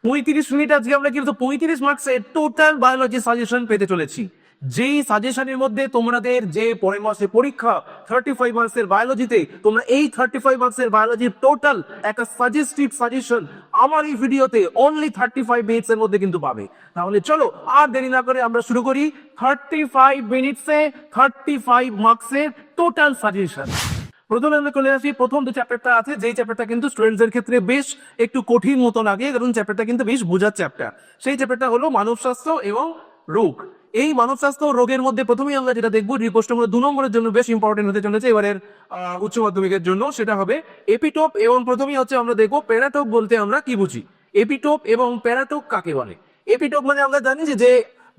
35 minute আজকে আমরা কিন্তু 35 মার্কসের টোটাল বায়োলজি সাজেশন পেতে চলেছি। যেই সাজেশনের মধ্যে তোমাদের যে পরের মাসে পরীক্ষা 35 মার্কসের বায়োলজিতে, তোমরা এই 35 মার্কসের বায়োলজির টোটাল একটা সাজেস্টিভ সাজেশন আমার এই ভিডিওতে অনলি 35 মিনিটস এর মধ্যে কিন্তু পাবে। তাহলে চলো আর দেরি না করে আমরা শুরু করি 35 মিনিটসে 35 মার্কসের টোটাল সাজেশন। প্রথমে আমরা চলে আসি প্রথম যে চ্যাপ্টারটা আছে, যেই চ্যাপ্টারটা কিন্তু স্টুডেন্টদের ক্ষেত্রে বেশ একটু কঠিন মতো লাগে, কারণ চ্যাপ্টারটা কিন্তু বেশ বোঝার চ্যাপ্টার। সেই চ্যাপ্টারটা হলো মানব স্বাস্থ্য এবং রোগ। এই মানব স্বাস্থ্য ও রোগের মধ্যে প্রথমেই আমরা যেটা দেখবো, যে প্রশ্নগুলো 2 নম্বরের জন্য বেশ ইম্পর্টেন্ট হতে চলেছে এবারের উচ্চ মাধ্যমিকের জন্য, সেটা হবে এপিটোপ। এবং প্রথমেই হচ্ছে আমরা দেখবো প্যারাটোপ বলতে আমরা কি বুঝি। এপিটোপ এবং প্যারাটোপ কাকে বলে? এপিটোপ মানে আমরা জানি যে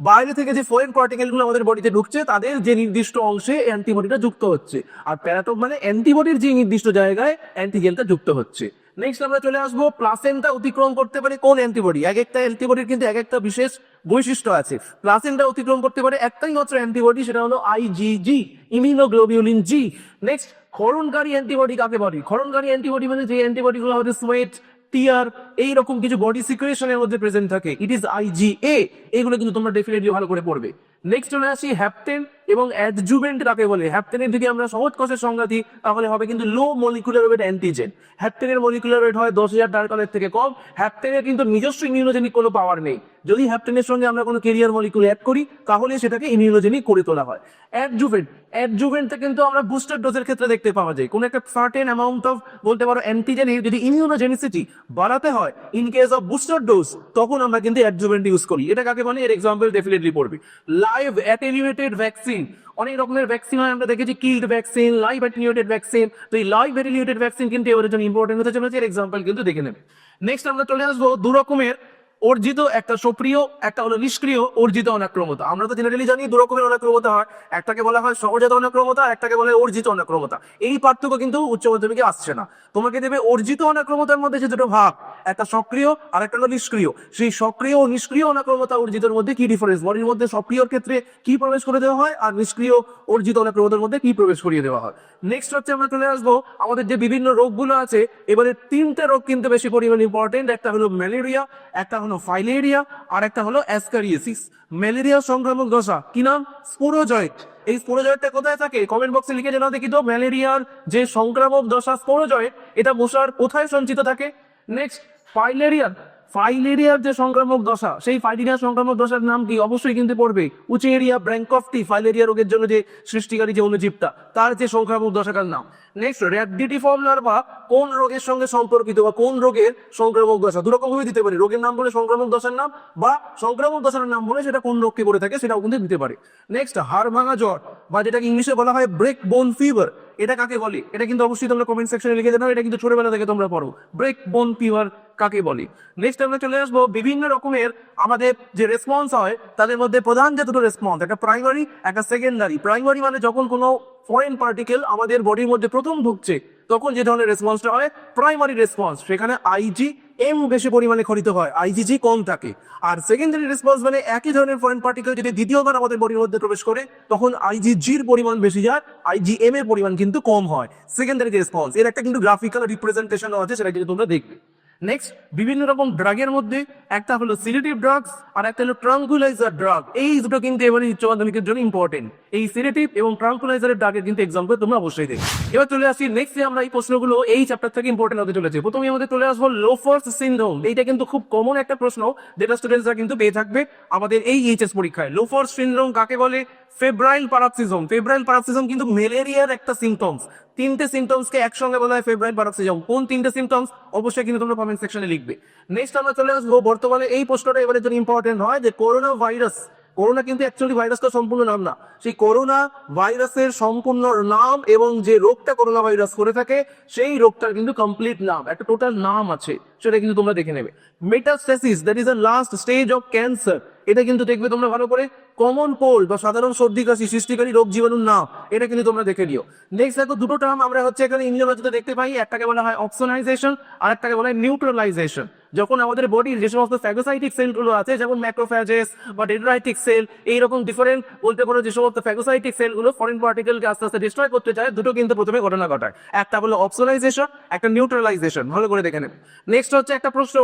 বাইরে থেকে যে ফরেন পার্টিকেল গুলো আমাদের বডিতে ঢুকছে তাদের যে নির্দিষ্ট অংশে অ্যান্টিবডিটা যুক্ত হচ্ছে, আর প্যারাটোপ মানে অ্যান্টিবডির যে নির্দিষ্ট জায়গায় অ্যান্টিজেনটা যুক্ত হচ্ছে। নেক্সট আমরা চলে আসবো প্লাসেন্টা অতিক্রম করতে পারে কোন অ্যান্টিবডি। এক একটা অ্যান্টিবডির কিন্তু এক একটা বিশেষ বৈশিষ্ট্য আছে। প্লাসেন্টা অতিক্রম করতে পারে একটাই মাত্র অ্যান্টিবডি, সেটা হলো আইজিজি, ইমিউনোগ্লোবিউলিন জি। নেক্সট ক্ষরণকারী অ্যান্টিবডি কাকে বলে? ক্ষরণকারী অ্যান্টিবডি মানে যে অ্যান্টিবডি গুলো হচ্ছে সোয়েট, টিয়ার, এইরকম কিছু বডি সিকুয়েশনের মধ্যে প্রেজেন্ট থাকে, ইট ইজ আইজিএ। এগুলো কিন্তু তোমরা ডেফিনেটলি ভালো করে পড়বে। নেক্সট চলে আসি হ্যাপটেন এবং অ্যাডজুভেন্ট কাকে বলে। হ্যাপটেনের যদি আমরা সহজ কোষের সংজ্ঞা দিই তাহলে হবে কিন্তু লো মলিকুলার ওয়েট অ্যান্টিজেন। হ্যাপটেনের মলিকুলার ওয়েট হয় 10,000 ডারকালের থেকে কম। হ্যাপটেনের কিন্তু নিজস্ব ইমিউনোজেনিক কোনো পাওয়ার নেই। যদি হ্যাপটেনের সঙ্গে আমরা কোনো ক্যারিয়ার মলিকুল অ্যাড করি তাহলে সেটাকে ইমিউনোজেনিক করে তোলা হয়। অ্যাডজুভেন্ট, অ্যাডজুভেন্টটা কিন্তু আমরা বুস্টার ডোজের ক্ষেত্রে দেখতে পাওয়া যায়। কোনো একটা সার্টেন অ্যামাউন্ট অফ বলতে পারো অ্যান্টিজেনের যদি ইমিউনোজেনিসিটি বাড়াতে হয় in case of booster dose, তখন আমরা কিন্তু অ্যাডজুভেন্ট ইউজ করি। এটা কাকে বলে? এর এক্সাম্পল ডেফিনেটলি পড়বে। লাইভ অ্যাটেনিউয়েটেড ভ্যাকসিন, অনেক রকমের ভ্যাকসিন হয়, আমরা দেখেছি কিল্ড ভ্যাকসিন, লাইভ অ্যাটেনিউয়েটেড ভ্যাকসিন। তো এই লাইভ অ্যাটেনিউয়েটেড ভ্যাকসিন কিন্তু এবারের জন্য ইম্পর্টেন্ট হতে চলেছে, এর এক্সাম্পল কিন্তু দেখে নেবে। নেক্সট আমরা চলে আসবো 2 রকমের অর্জিত, একটা সক্রিয়, একটা হলো নিষ্ক্রিয় অর্জিত অনাক্রমতা। আমরা তো জেনারেলি জানি 2 রকমের অনাক্রমতা হয়, একটাকে বলা হয় সহজাত অনাক্রমতা, একটাকে বলা হয় অর্জিত অনাক্রমতা। এই পার্থক্য কিন্তু উচ্চ মাধ্যমিকে আসছে না। তোমাকে দেবে অর্জিত অনাক্রমতার মধ্যে যে দুটো ভাগ, একটা সক্রিয় আর একটা হলো নিষ্ক্রিয়। সেই সক্রিয় ও নিষ্ক্রিয় অনাক্রমতা অর্জিতের মধ্যে কি ডিফারেন্স, বডির মধ্যে সক্রিয়র ক্ষেত্রে কি প্রবেশ করে দেওয়া হয় আর নিষ্ক্রিয় অর্জিত অনাক্রমতার মধ্যে কি প্রবেশ করিয়ে দেওয়া হয়। নেক্সট হচ্ছে আমরা চলে আসবো আমাদের যে বিভিন্ন রোগগুলো আছে, এবারে 3টে রোগ কিন্তু বেশি পরিমাণে ইম্পর্টেন্ট। একটা হলো ম্যালেরিয়া, একটা হলো ফাইলেরিয়া, আর একটা হলো অ্যাসকারিয়াসিস। ম্যালেরিয়া সংক্রামক দশা কি নাম? স্পোরোজয়েট। এই স্পোরোজয়েটটা কোথায় থাকে? কমেন্ট বক্সে লিখে জানাও দেখি তো। ম্যালেরিয়ার যে সংক্রামক দশা স্পোরোজয়েট, এটা মশার কোথায় সঞ্চিত থাকে? নেক্সট ফাইলেরিয়া, ফাইলেরিয়ার যে সংক্রামক দশা, সেই ফাইলেরিয়া সংক্রামক দশার নাম কি? অবশ্যই কিন্তু পড়বে উচেরিয়া ব্র্যাঙ্কফটি, ফাইলেরিয়া রোগের জন্য যে সৃষ্টিকারী যে অণুজীবটা, তার যে সংক্রামক দশাকার নাম। নেক্সট র্যাবিডিটিফর্ম লার্ভা কোন রোগের সঙ্গে সম্পর্কিত বা কোন রোগের সংক্রামক দশা? 2 রকম ভাবে দিতে পারে, রোগের নাম বলে সংক্রামক দশার নাম, বা সংক্রামক দশার নাম বলে সেটা কোন রোগকে করে থাকে সেটাও কিন্তু দিতে পারে। নেক্সট হাড় ভাঙা জ্বর, বা যেটাকে ইংলিশে বলা হয় ব্রেক বোন ফিভার, এটা কাকে বলে? এটা কিন্তু অবশ্যই তোমরা কমেন্ট সেকশনে লিখে জানাও, এটা কিন্তু ছোটবেলা থেকে তোমরা পড়ো, ব্রেক বোন ফিভার কাকে বলে। নেক্সট আমরা চলে আসবো বিভিন্ন রকমের আমাদের যে রেসপন্স হয় তাদের মধ্যে প্রধান যে দুটো রেসপন্স, একটা প্রাইমারি একটা সেকেন্ডারি। প্রাইমারি মানে যখন কোনো ফরেন পার্টিকেল আমাদের বডির মধ্যে প্রথম ঢুকছে তখন যে ধরনের রেসপন্সটা হয় প্রাইমারি রেসপন্স, সেখানে আইজি এম বেশি পরিমাণে ক্ষরিত হয়, আইজিজি কম থাকে। আর সেকেন্ডারি রেসপন্স মানে একই ধরনের ফরেন পার্টিকেল যদি দ্বিতীয়বার আমাদের বডির মধ্যে প্রবেশ করে তখন আইজিজির পরিমাণ বেশি যায়, আইজিএম এর পরিমাণ কিন্তু কম হয়। সেকেন্ডারি রেসপন্স এর একটা কিন্তু গ্রাফিক্যাল রিপ্রেজেন্টেশন আছে, সেটা কিন্তু তোমরা দেখবে। নেক্সট বিভিন্ন রকম ড্রাগের মধ্যে একটা হলো সিডেটিভ ড্রাগস আর একটা হলো ট্রাঙ্কুলাইজার ড্রাগ। এই দুটো কিন্তু এবারে উচ্চ মাধ্যমিকের জন্য ইম্পর্টেন্ট। এই সিডেটিভ এবং ট্রাঙ্কুলাইজারের ড্রাগের কিন্তু এক্সাম্পল তোমরা অবশ্যই দেখবে। এবার চলে আসি নেক্সট, আমরা এই প্রশ্নগুলো এই চ্যাপ্টার থেকে ইম্পর্টেন্ট হতে চলেছে। প্রথমে আমাদের চলে আসবো লোফার্স সিনড্রোম। এইটা কিন্তু খুব কমন একটা প্রশ্ন, যেটা স্টুডেন্টসরা কিন্তু পেয়ে থাকবে আমাদের এই এইচএস পরীক্ষায়। লোফার্স সিনড্রোম কাকে বলে? ফেব্রাইল প্যারক্সিজম। ফেব্রাইল প্যারক্সিজম কিন্তু ম্যালেরিয়ার একটা সিমটমস। 3টে সিমটমসকে একসঙ্গে বলা হয় ফেব্রাইল প্যারক্সিজম। কোন 3টে সিমটমস অবশ্যই কিন্তু তোমরা কমেন্ট সেকশনে লিখবে। নেক্সট আমরা চলে আসবো বর্তমানে এই প্রশ্নটা এবারে জন্য ইম্পর্টেন্ট হয় যে করোনা ভাইরাস, করোনা কিন্তু অ্যাকচুয়ালি ভাইরাসটা সম্পূর্ণ নাম না, সেই করোনা ভাইরাসের সম্পূর্ণ নাম এবং যে রোগটা করোনা ভাইরাস করে থাকে সেই রোগটার কিন্তু কমপ্লিট নাম, একটা টোটাল নাম আছে, সেটা কিন্তু তোমরা দেখে নেবে। Metastasis, that is the last stage of cancer, এটা কিন্তু দেখবে তোমরা ভালো করে। কমন কোল্ড বা সাধারণ সর্দি কাশি সৃষ্টিকারী রোগ জীবাণুর নাম, এটা কিন্তু তোমরা দেখে নিও। নেক্সট দেখো দুটো টার্ম আমরা হচ্ছে এখানে ইমিউনোলজিতে দেখতে পাই, একটাকে বলা হয় অপসোনাইজেশন আর একটাকে বলা হয় নিউট্রালাইজেশন। যখন আমাদের বডির যে সমস্ত ফ্যাগোসাইটিক সেলগুলো আছে, যেমন ম্যাক্রোফ্যাজেস বা ডেন্ড্রাইটিক সেল, এইরকম ডিফারেন্ট বলতে পারো যে সমস্ত ফ্যাগোসাইটিক সেলগুলো ফরেন পার্টিকেলকে আস্তে আস্তে ডিস্ট্রয় করতে চায়, দুটো কিন্তু প্রথমে ঘটনা ঘটায়, একটা হলো অপসোনাইজেশন, একটা নিউট্রালাইজেশন। ভালো করে দেখে নেবে। নেক্সট হচ্ছে একটা প্রশ্ন,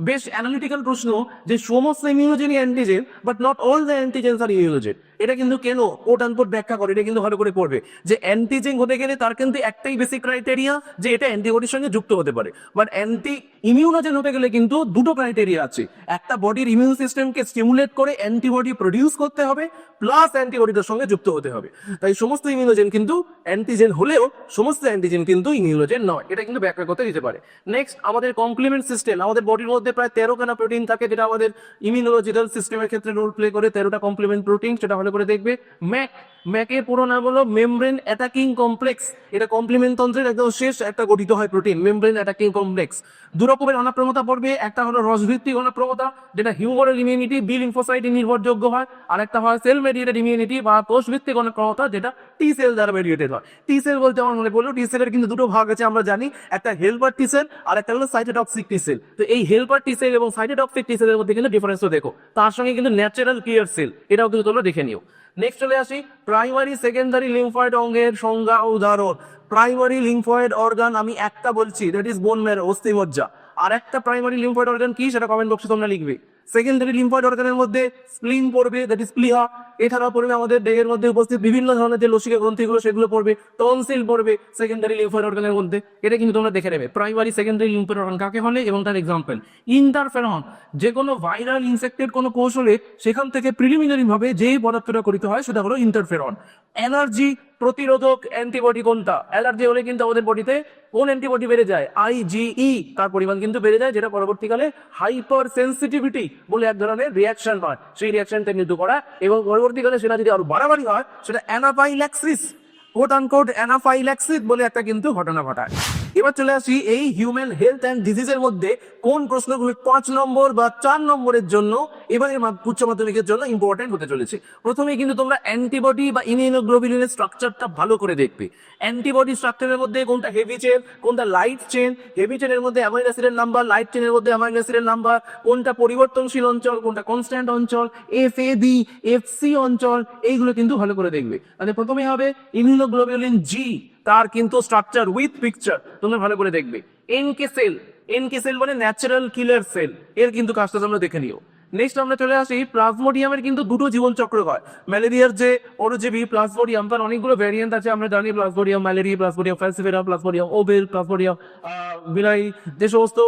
বেশ অ্যানালিটিক্যাল প্রশ্ন, যে সমস্ত ইমিউনোজেনই antigen but not all the antigens আর ইমিউনোজেন। এটা কিন্তু কেন কোট আনকোট ব্যাখ্যা করে, এটা কিন্তু ভালো করে পড়বে, যে অ্যান্টিজেন হতে গেলে তার কিন্তু একটাই বেসিক ক্রাইটেরিয়া, যে এটা অ্যান্টিবডির সঙ্গে যুক্ত হতে পারে। বাট অ্যান্টি ইমিউনোজেন হতে গেলে কিন্তু দুটো ক্রাইটেরিয়া আছে, একটা বডির ইমিউন সিস্টেমকে স্টিমুলেট করে অ্যান্টিবডি প্রডিউস করতে হবে, প্লাস অ্যান্টিবডিটার সঙ্গে যুক্ত হতে হবে। তাই সমস্ত ইমিউনোজেন কিন্তু অ্যান্টিজেন হলেও সমস্ত অ্যান্টিজেন কিন্তু ইমিউনোজেন নয়, এটা কিন্তু ব্যাখ্যা করতে দিতে পারে। নেক্সট আমাদের কমপ্লিমেন্ট সিস্টেম, আমাদের বডির মধ্যে প্রায় 13খানা প্রোটিন থাকে, যেটা আমাদের ইমিউনোলজিক্যাল সিস্টেমের ক্ষেত্রে রোল প্লে করে, 13টা কমপ্লিমেন্ট প্রোটিন, সেটা ভালো করে দেখবে। ম্যাকের পুরো নাম হলো মেমব্রেন অ্যাটাকিং কমপ্লেক্স। এটা কমপ্লিমেন্ট তন্ত্রের একদম শেষ একটা গঠিত হয় প্রোটিন, মেমব্রেন অ্যাটাকিং কমপ্লেক্স। দু রকমের অনাপ্রমতা পড়বে, একটা হলো রসভিত্তিক অনাপ্রমতা, যেটা হিউমারাল ইমিউনিটি বি লিম্ফোসাইটে নির্ভরযোগ্য হয়, আর একটা হয় সেল মেডিয়েটেড ইমিউনিটি বা কোষভিত্তিক অনাপ্রমতা, যেটা টি সেল দ্বারা মেডিয়েটেড হয়। টি সেল বলতে আমার মনে পড়লো, টি সেলের কিন্তু দুটো ভাগ আছে আমরা জানি, একটা হেল্পার টি সেল আর একটা হলো সাইটোটক্সিক টি সেল। তো এই হেল্পার টি সেল এবং সাইটোটক্সিক টি সেলের মধ্যে কিন্তু ডিফারেন্সও দেখো, তার সঙ্গে কিন্তু ন্যাচারাল ক্লিয়ার সেল, এটাও কিন্তু তোমরা দেখে নিও। নেক্সট চলে আসি প্রাইমারি সেকেন্ডারি লিম্ফয়েড অঙ্গের সংজ্ঞা ও উদাহরণ। প্রাইমারি লিম্ফয়েড অর্গান আমি একটা বলছি, দ্যাট ইজ বোন ম্যারো, অস্থিমজ্জা। আর একটা প্রাইমারি লিম্ফয়েড অর্গান কি, সেটা কমেন্ট বক্সে তোমরা লিখবে। সেকেন্ডারি লিম্ফয়েড অর্গানের মধ্যে স্প্লিন পড়বে, দ্যাট ইজ প্লিহা। এছাড়াও পড়বে আমাদের দেহের মধ্যে উপস্থিত বিভিন্ন ধরনের যে লসিকা গ্রন্থিগুলো, সেগুলো পড়বে। টনসিল পড়বে সেকেন্ডারি লিম্ফয়েড অর্গানের মধ্যে, এটা কিন্তু তোমরা দেখে নেবে। প্রাইমারি সেকেন্ডারি লিম্ফয়েড অর্গান কাকে বলে এবং তার এক্সাম্পল। ইন্টারফেরন, যে কোনো ভাইরাল ইনসেক্টের কোনো কোষ হলে সেখান থেকে প্রিলিমিনারি ভাবে যে পদার্থটা করিত হয় সেটা হলো ইন্টারফেরন। এনার্জি প্রতিরোধক অ্যান্টিবডি কোনটা? অ্যালার্জি হলে কিন্তু আমাদের বডিতে কোন অ্যান্টিবডি বেড়ে যায়? আইজিই, তার পরিমাণ কিন্তু বেড়ে যায়, যেটা পরবর্তীকালে হাইপার সেন্সিটিভিটি বলে এক ধরনের রিয়াকশন হয়, সেই রিয়াকশনটা কিন্তু করা, এবং পরবর্তীকালে সেটা যদি আরো বাড়াবাড়ি হয় সেটা অ্যানাফাইল্যাক্সিস, কোট আনকোট অ্যানাফাইল্যাক্সিস বলে একটা কিন্তু ঘটনা ঘটায়। এবার চলে আসি এই হিউম্যান হেলথ অ্যান্ড ডিজিজের মধ্যে কোন প্রশ্নগুলো 5 নম্বর বা 4 নম্বরের জন্য এবারে উচ্চ মাধ্যমিকের জন্য ইম্পর্টেন্ট হতে চলেছে। প্রথমেই কিন্তু তোমরা অ্যান্টিবডি বা ইমিউনোগ্লোবুলিনের স্ট্রাকচারটা ভালো করে দেখবে। অ্যান্টিবডি স্ট্রাকচারের মধ্যে কোনটা হেভি চেন, কোনটা লাইট চেন, হেভি চেনের মধ্যে অ্যামাইনো অ্যাসিডের নাম্বার, লাইট চেনের মধ্যে অ্যামাইনো অ্যাসিডের নাম্বার, কোনটা পরিবর্তনশীল অঞ্চল, কোনটা কনস্ট্যান্ট অঞ্চল, FAB FC অঞ্চল, এইগুলো কিন্তু ভালো করে দেখবে। তাহলে প্রথমে হবে ইমিউনোগ্লোবুলিন জি, তার কিন্তু স্ট্রাকচার উইথ পিকচার তোমরা ভালো করে দেখবে। এনকে সেল, এনকে সেল মানে ন্যাচারাল কিলার সেল, এর কিন্তু কাজটা তোমরা দেখে নিও। নেক্সট আমরা চলে আসি প্লাজমোডিয়ামের কিন্তু দুটো জীবন চক্র হয়। ম্যালেরিয়ার যে অরুজীবী প্লাজমোডিয়াম, তার অনেকগুলো ভ্যারিয়েন্ট আছে আমরা জানি, plasmodium malariae, plasmodium falciparum, plasmodium ovale, plasmodium বিলাই, যে সমস্ত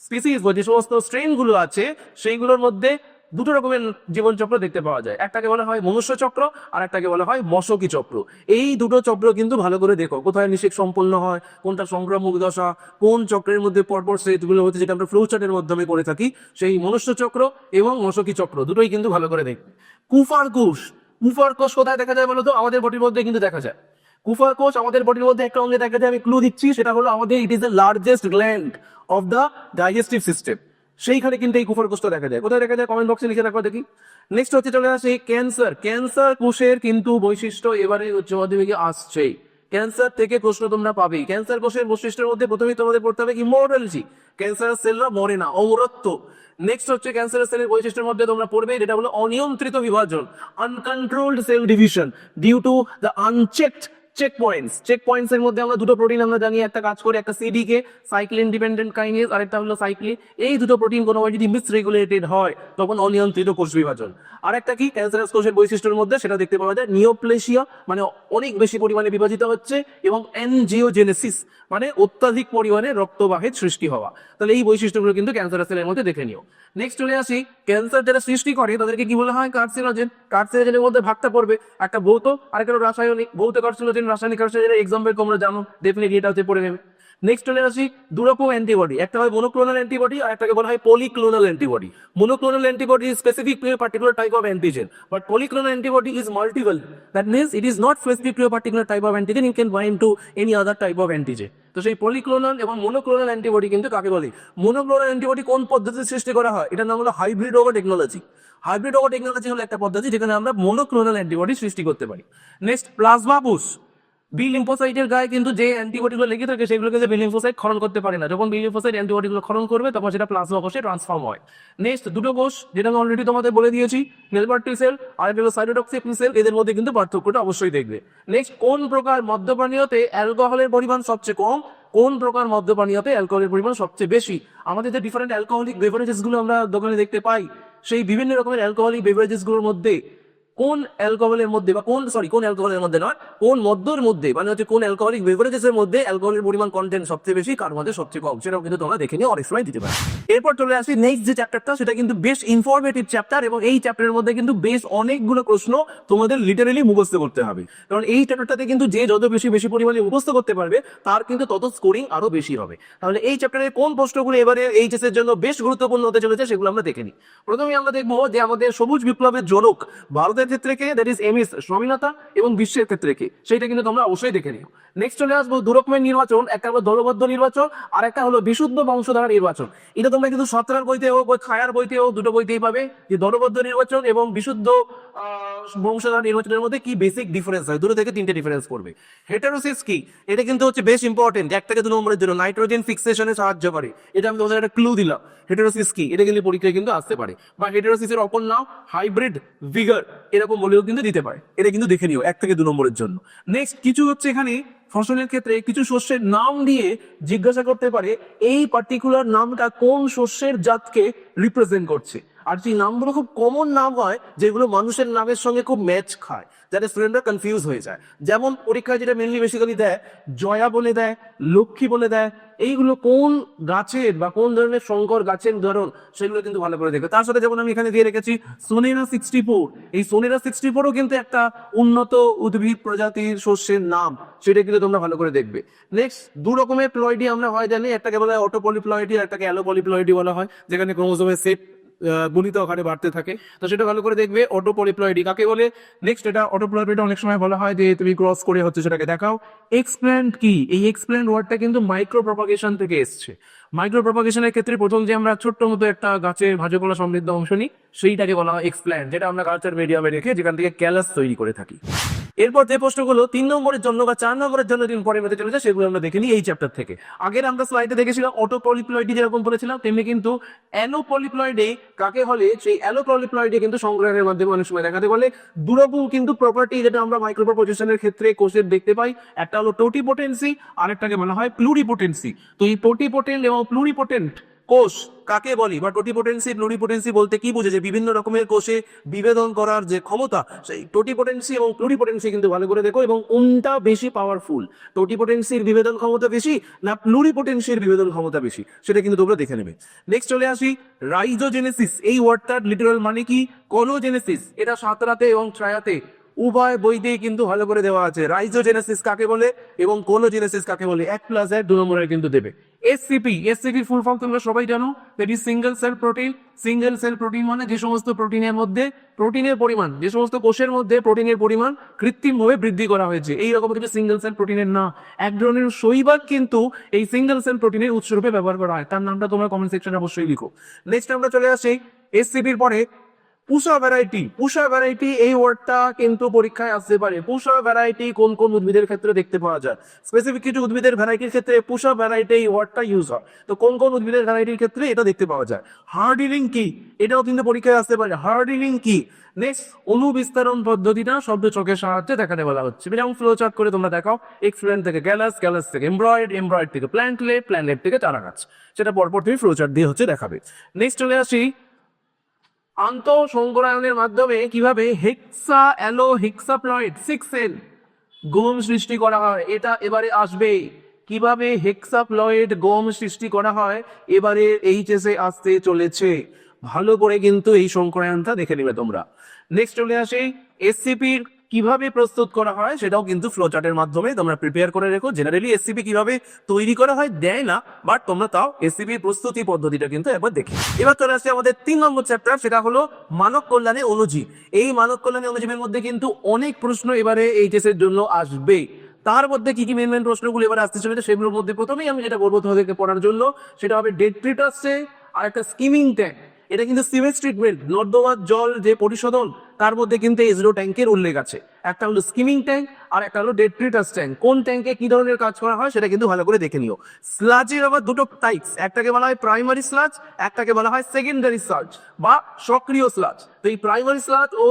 স্পিসিস বা যে সমস্ত স্ট্রেন গুলো আছে সেইগুলোর মধ্যে দুটো রকমের জীবনচক্র দেখতে পাওয়া যায়, একটাকে বলা হয় মনুষ্য চক্র আর একটাকে বলা হয় মশকি চক্র। এই দুটো চক্র কিন্তু ভালো করে দেখো, কোথায় নিষেক সম্পন্ন হয়, কোনটা সংক্রামক দশা, কোন চক্রের মধ্যে পরপর সেটগুলো হচ্ছে, যেটা আমরা ফ্লোচার্টের মাধ্যমে করে থাকি। সেই মনুষ্য চক্র এবং মশকি চক্র দুটোই কিন্তু ভালো করে দেখবে। কুফার কোষ, কুফার কোষ কোথায় দেখা যায় বলো তো? আমাদের বডির মধ্যে কিন্তু দেখা যায়। কুফার কোষ আমাদের বডির মধ্যে একটা অঙ্গে দেখা যায়, আমি ক্লু দিচ্ছি, সেটা হলো আমাদের it is the largest gland of the digestive system. সেইখানে কিন্তু এই কুফার কোষটা দেখা যায়। কোথায় দেখা যায়? কমেন্ট বক্সে লিখে রাখো দেখি। নেক্সট হচ্ছে চলে আসে ক্যান্সার। ক্যান্সার কোষের কিন্তু বৈশিষ্ট্য এবারে উচ্চ মাধ্যমিকে আসছেই, ক্যান্সার থেকে প্রশ্ন তোমরা পাবেই। ক্যান্সার কোষের বৈশিষ্ট্যের মধ্যে প্রথমেই তোমাদের পড়তে হবে ইমর্টালিটি, ক্যান্সার সেলরা মরে না, অমরত্ব। নেক্সট হচ্ছে ক্যান্সার সেলের বৈশিষ্ট্যের মধ্যে তোমরা পড়বে, যেটা হলো অনিয়ন্ত্রিত বিভাজন, uncontrolled cell division due to the unchecked checkpoints. Checkpoints এর মধ্যে আমরা দুটো প্রোটিন আমরা জানি, একটা কাজ করে, একটা সিডিকে সাইক্লিন ডিপেন্ডেন্ট কাইনেজ, আর একটা হলো সাইক্লিন। এই দুটো প্রোটিন কোনোভাবে যদি মিসরেগুলেটেড হয় তখন অনিয়ন্ত্রিত কোষ বিভাজন। আর একটা কি ক্যান্সারাস কোষের বৈশিষ্ট্যের মধ্যে সেটা দেখতে পাওয়া যায় নিওপ্লেসিয়া, মানে অনেক বেশি পরিমাণে বিভাজিত হচ্ছে, এবং এনজিওজেনেসিস মানে অত্যাধিক পরিমাণে রক্তবাহের সৃষ্টি হওয়া। তাহলে এই বৈশিষ্ট্যগুলো কিন্তু ক্যান্সারাস সেলের মধ্যে দেখে নিও। নেক্সট চলে আসি ক্যান্সার যারা সৃষ্টি করে তাদেরকে কি বলা হয়? কার্সিনোজেন। কার্সিনোজেনের মধ্যে ভাগটা পড়বে, একটা ভৌত আর একটা রাসায়নিক। ভৌত কার্সিনোজেন, রাসায়নিক কার্সিনোজেন এক্সাম্পল তোমরা জানো, ডেফিনেটলি এটা হচ্ছে পড়ে নেবে। নেক্সট চলে আসি দুরকম অ্যান্টিবডি, একটা হয় মনোক্লোনাল অ্যান্টিবডি আর একটাকে বলা হয় polyclonal antibody. Monoclonal antibody is specific to a particular type of antigen, but polyclonal antibody is multiple. That means it is not specific to a particular type of antigen, it can bind to any other type of antigen. তো সেই polyclonal এবং monoclonal antibody কিন্তু কাকে বলে? Monoclonal antibody কোন পদ্ধতিতে সৃষ্টি করা হয়? এটার নাম হলো হাইব্রিড ওগো টেকনোলজি। হাইব্রিড ওগো টেকনোলজি হলো একটা পদ্ধতি যেখানে আমরা মনোক্লোনাল অ্যান্টিবডি সৃষ্টি করতে পারি। নেক্সট প্লাজমা বুস। বি লিম্ফোসাইটের গায়ে কিন্তু যে অ্যান্টিবডিগুলো লেগে থাকে সেগুলোকে যে বি লিম্ফোসাইট খনন করতে পারে না, যখন বি লিম্ফোসাইট অ্যান্টিবডিগুলো খনন করবে তখন সেটা প্লাজমা কোষে ট্রান্সফর্ম হয়। নেক্সট দুটো কোষ যেটা আমি অলরেডি তোমাদের বলে দিয়েছি, হেলপার টি সেল আর একটা হলো সাইটোটক্সিক টি সেল, এদের মধ্যে কিন্তু পার্থক্যটা অবশ্যই দেখবে। নেক্সট কোন প্রকার মদ্যপানীয়তে অ্যালকোহলের পরিমাণ সবচেয়ে কম, কোন প্রকার মদ্যপানীয়তে অ্যালকোহলের পরিমাণ সবচেয়ে বেশি? আমাদের যে ডিফারেন্ট অ্যালকোহলিক বেভারেজেস গুলো আমরা দোকানে দেখতে পাই, সেই বিভিন্ন রকমের অ্যালকোহলিক বেভারেজেস গুলোর মধ্যে কোন অ্যালকোহলের মধ্যে বা কোন অ্যালকোহলের মধ্যে নয়, কোন মদ্যর মধ্যে মানে হচ্ছে কোন অ্যালকোহলিক বেভারেজেসের মধ্যে অ্যালকোহলের পরিমাণ কন্টেন্ট সবচেয়ে বেশি, কার মধ্যে সবচেয়ে কম, সেটাও কিন্তু তোমরা দেখে নিয়ে অনেক সময় দিতে পারো। এরপর চলে আসি নেক্সট যে চ্যাপ্টারটা, সেটা কিন্তু বেশ ইনফরমেটিভ চ্যাপ্টার এবং এই চ্যাপ্টারের মধ্যে কিন্তু বেশ অনেকগুলো প্রশ্ন তোমাদের লিটারেলি মুখস্থ করতে হবে, কারণ এই চ্যাপ্টারটাতে কিন্তু যে যত বেশি পরিমাণে মুখস্থ করতে পারবে তার কিন্তু তত স্কোরিং আরো বেশি হবে। তাহলে এই চ্যাপ্টারের কোন প্রশ্নগুলো এবারে এইচএস এর জন্য বেশ গুরুত্বপূর্ণ হতে চলেছে সেগুলো আমরা দেখে নিই। প্রথমে আমরা দেখবো যে আমাদের সবুজ বিপ্লবের জনক ভারতের ক্ষেত্রে কে, দ্যাট ইজ এমএস স্বামীনাথন, এবং বিশ্বের ক্ষেত্রে কে, সেইটা কিন্তু তোমরা অবশ্যই দেখে নিও। নেক্সট চলে আসবো দু রকমের নির্বাচন, একটা হলো দলবদ্ধ নির্বাচন আর একটা হলো বিশুদ্ধ বংশধারা নির্বাচন। এটা তোমরা কিন্তু সত্রার বইতে হোক বা খায়ার বইতে হোক দুটো বইতেই পাবে যে দলবদ্ধ নির্বাচন এবং বিশুদ্ধ বংশধারা নির্বাচনের মধ্যে কি বেসিক ডিফারেন্স হয়, দুটো থেকে তিনটে ডিফারেন্স করবে। হেটারোসিস কি, এটা কিন্তু হচ্ছে বেশ ইম্পর্টেন্ট, 1 থেকে 2 নম্বরের জন্য নাইট্রোজেন ফিক্সেশনে সাহায্য করে, এটা আমি তোমাদের একটা ক্লু দিলাম। হেটারোসিস কি, এটা কিন্তু পরীক্ষায় কিন্তু আসতে পারে, বা হেটারোসিসের অপর নাম হাইব্রিড ভিগার এরকম বলেও কিন্তু দিতে পারে, এটা কিন্তু দেখে নিও 1 থেকে 2 নম্বরের জন্য। নেক্সট কিছু হচ্ছে এখানে ফসলের ক্ষেত্রে কিছু শস্যের নাম দিয়ে জিজ্ঞাসা করতে পারে এই পার্টিকুলার নামটা কোন শস্যের জাতকে রিপ্রেজেন্ট করছে, আর সেই নামগুলো খুব কমন নাম হয় যেগুলো মানুষের নামের সঙ্গে খুব ম্যাচ খায়, যাতে স্টুডেন্টরা কনফিউজ হয়ে যায়। যেমন পরীক্ষায় যেটা মেনলি বেসিক্যালি দেয়, জয়া বলে দেয়, লক্ষ্মী বলে দেয়, এইগুলো কোন গাছের বা কোন ধরনের সংকর গাছের উদাহরণ সেগুলো কিন্তু ভালো করে দেখবে। তার সাথে যেমন আমি এখানে দিয়ে রেখেছি সোনেরা 64, এই সোনেরা 64ও কিন্তু একটা উন্নত উদ্ভিদ প্রজাতির শস্যের নাম, সেটা কিন্তু তোমরা ভালো করে দেখবে। নেক্সট 2 রকমের প্লয়েডি আমরা হয় জানি, একটাকে বলা হয় অটোপলিপ্লয়েডি আর একটাকে অ্যালোপলিপ্লয়েডি বলা হয়, যেখানে ক্রোমোজোমের সেট গুণিত আকারে বাড়তে থাকে, তো সেটা ভালো করে দেখবে অটোপলিপ্লয়েডি কাকে বলে। নেক্সট এটা অটোপলিপ্লয়েডি অনেক সময় বলা হয় যে তুমি ক্রস করে হচ্ছে সেটাকে দেখাও। এক্সপ্ল্যান্ট কি, এই এক্সপ্ল্যান্ট ওয়ার্ডটা কিন্তু মাইক্রো প্রপাগেশন থেকে এসছে। মাইক্রো প্রপাগেশনের ক্ষেত্রে প্রথম যে আমরা ছোট্ট মতো একটা গাছের ভাজকলা সমৃদ্ধ অংশ নিই সেইটাকে বলা হয় এক্সপ্ল্যান্ট, যেটা আমরা কালচার মিডিয়ামে রেখে যেখান থেকে ক্যালাস তৈরি করে থাকি। এরপর যে প্রশ্নগুলো 3 নম্বরের জন্য বা 4 নম্বরের জন্য পরে হতে চলেছে সেগুলো আমরা দেখে নিই এই চ্যাপ্টার থেকে। আগের আমরা স্লাইডে দেখেছিলাম অটোপলিপ্লয়েডি যেরকম বলেছিলাম, তেমনি কিন্তু অ্যালোপলিপ্লয়েডে কাকে বলে, সেই অ্যালোপলিপ্লয়েডে কিন্তু সংগ্রহের মাধ্যমে অনেক সময় দেখাতে বলে দুরকম কিন্তু প্রপার্টি যেটা আমরা মাইক্রোপ্রপোজিশনের ক্ষেত্রে কোষের দেখতে পাই, একটা হলো টোটিপোটেন্সি আর একটাকে বলা হয় প্লুরিপোটেন্সি। তো এই টোটিপোটেন্ট এবং প্লুরিপোটেন্ট কোষ কাকে বলি বা টোটিপোটেন্সি প্লুরিপোটেন্সি বলতে কি বুঝে, যে বিভিন্ন রকমের কোষে বিভেদন করার যে ক্ষমতা, সেই টোটিপোটেন্সি এবং প্লুরিপোটেন্সি কিন্তু ভালো করে দেখো এবং কোনটা বেশি পাওয়ারফুল, টোটিপোটেন্সির বিভেদন ক্ষমতা বেশি না প্লুরিপোটেন্সির বিভেদন ক্ষমতা বেশি, সেটা কিন্তু তোমরা দেখে নেবে। নেক্সট চলে আসি রাইজোজেনেসিস, এই ওয়ার্ডটার লিটারাল মানে কি, কোলোজেনেসিস, এটা সাঁতরাতে এবং ছায়াতে উভয় বইতেই কিন্তু ভালো করে দেওয়া আছে রাইজোজেনেসিস কাকে বলে এবং কোলোজেনেসিস কাকে বলে, 1+1 2 নম্বরের কিন্তু দেবে। এসসিপি ফুল ফর্ম তোমরা সবাই জানো, that is single cell protein. Single cell protein মানে যে সমস্ত প্রোটিনের মধ্যে প্রোটিনের পরিমাণ, যে সমস্ত কোষের মধ্যে প্রোটিনের পরিমাণ কৃত্রিমভাবে বৃদ্ধি করা হয়েছে, এই রকম কিছু সিঙ্গেল সেল প্রোটিনের না। এক ধরনের শৈবাল কিন্তু এই সিঙ্গেল সেল প্রোটিনের উৎসরূপে ব্যবহার করা হয়, তার নামটা তোমরা কমেন্ট সেকশনে অবশ্যই লিখো। নেক্সট আমরা চলে আসি এসসিপির পরে পুষা ভ্যারাইটি। পুষা ভ্যারাইটি এই ওয়ার্ডটা কিন্তু পরীক্ষায় আসতে পারে। পুষা ভ্যারাইটি কোন কোন উদ্ভিদের ক্ষেত্রে দেখতে পাওয়া যায়, স্পেসিফিক কিছু উদ্ভিদের ভ্যারাইটির ক্ষেত্রে পুষা ভ্যারাইটি এই ওয়ার্ডটা ইউজ হয়, তো কোন কোন উদ্ভিদের ভ্যারাইটির ক্ষেত্রে এটা দেখতে পাওয়া যায়। হার্ডিলিং কি, এটাও কিন্তু পরীক্ষায় আসতে পারে, হার্ডিলিং কি। নেক্সট অনুবিস্তারণ পদ্ধতিটা শব্দ চোখের সাহায্যে দেখাতে বলা হচ্ছে, যেমন ফ্লো চার্ট করে তোমরা দেখাও, এক্সপ্লেন্ট থেকে গ্যালাস, গ্যালাস থেকে এমব্রয়েড থেকে প্ল্যান্টলেট, প্ল্যান্টলেট থেকে চারাগাছ, সেটা পরপর তুমি ফ্লো চার্ট দিয়ে হচ্ছে দেখাবে। নেক্সট চলে আসি আন্তঃসংকরায়নের মাধ্যমে কিভাবে হেক্সাপ্লয়েড 6N গম সৃষ্টি করা হয়, এটা এবারে আসবে। কিভাবে হেক্সাপ্লয়েড গম সৃষ্টি করা হয় এবারে এইচএসে আসতে চলেছে, ভালো করে কিন্তু এই সংকরায়নটা দেখে নিবে তোমরা। নেক্সট চলে আসি এসসিপির কিভাবে প্রস্তুত করা হয় সেটাও কিন্তু ফ্লো চার্টের মাধ্যমে তোমরা প্রিপেয়ার করে রেখো। জেনারেলি এসসিপি কিভাবে তৈরি করা হয় দেয় না, বাট তোমরা তাও এসসিপি প্রস্তুতি পদ্ধতিটা কিন্তু একবার দেখি। এবার চলে আসছে আমাদের 3 নম্বর চ্যাপ্টার, সেটা হলো মানব কল্যাণে অণুজীব। এই মানব কল্যাণে অণুজীবের মধ্যে কিন্তু অনেক প্রশ্ন এবারে এইচএস এর জন্য আসবে। তার মধ্যে কি কি মেন মেন প্রশ্নগুলো এবার আসতে চলেছে সেগুলোর মধ্যে প্রথমেই আমি যেটা বলবো তোমাদেরকে পড়ার জন্য সেটা হবে ডেট্রিট আসছে আর একটা স্কিমিং ট্যাঙ্ক। এটা কিন্তু সিভেজ ট্রিটমেন্ট, নর্দমার জল যে পরিশোধন তার মধ্যে কিন্তু এই 0 ট্যাঙ্কের উল্লেখ আছে। একটা হলো স্কিমিং ট্যাঙ্ক আর একটা হলো ডেট্রিটাস ট্যাঙ্ক। কোন ট্যাঙ্কে কি ধরনের কাজ করা হয় সেটা কিন্তু ভালো করে দেখে নিও। স্লাজের আবার দুটো টাইপস, একটাকে বলা হয় প্রাইমারি স্লাজ, একটাকে বলা হয় সেকেন্ডারি স্লাজ বা সক্রিয় স্লাজ। তো এই প্রাইমারি স্লাজ ও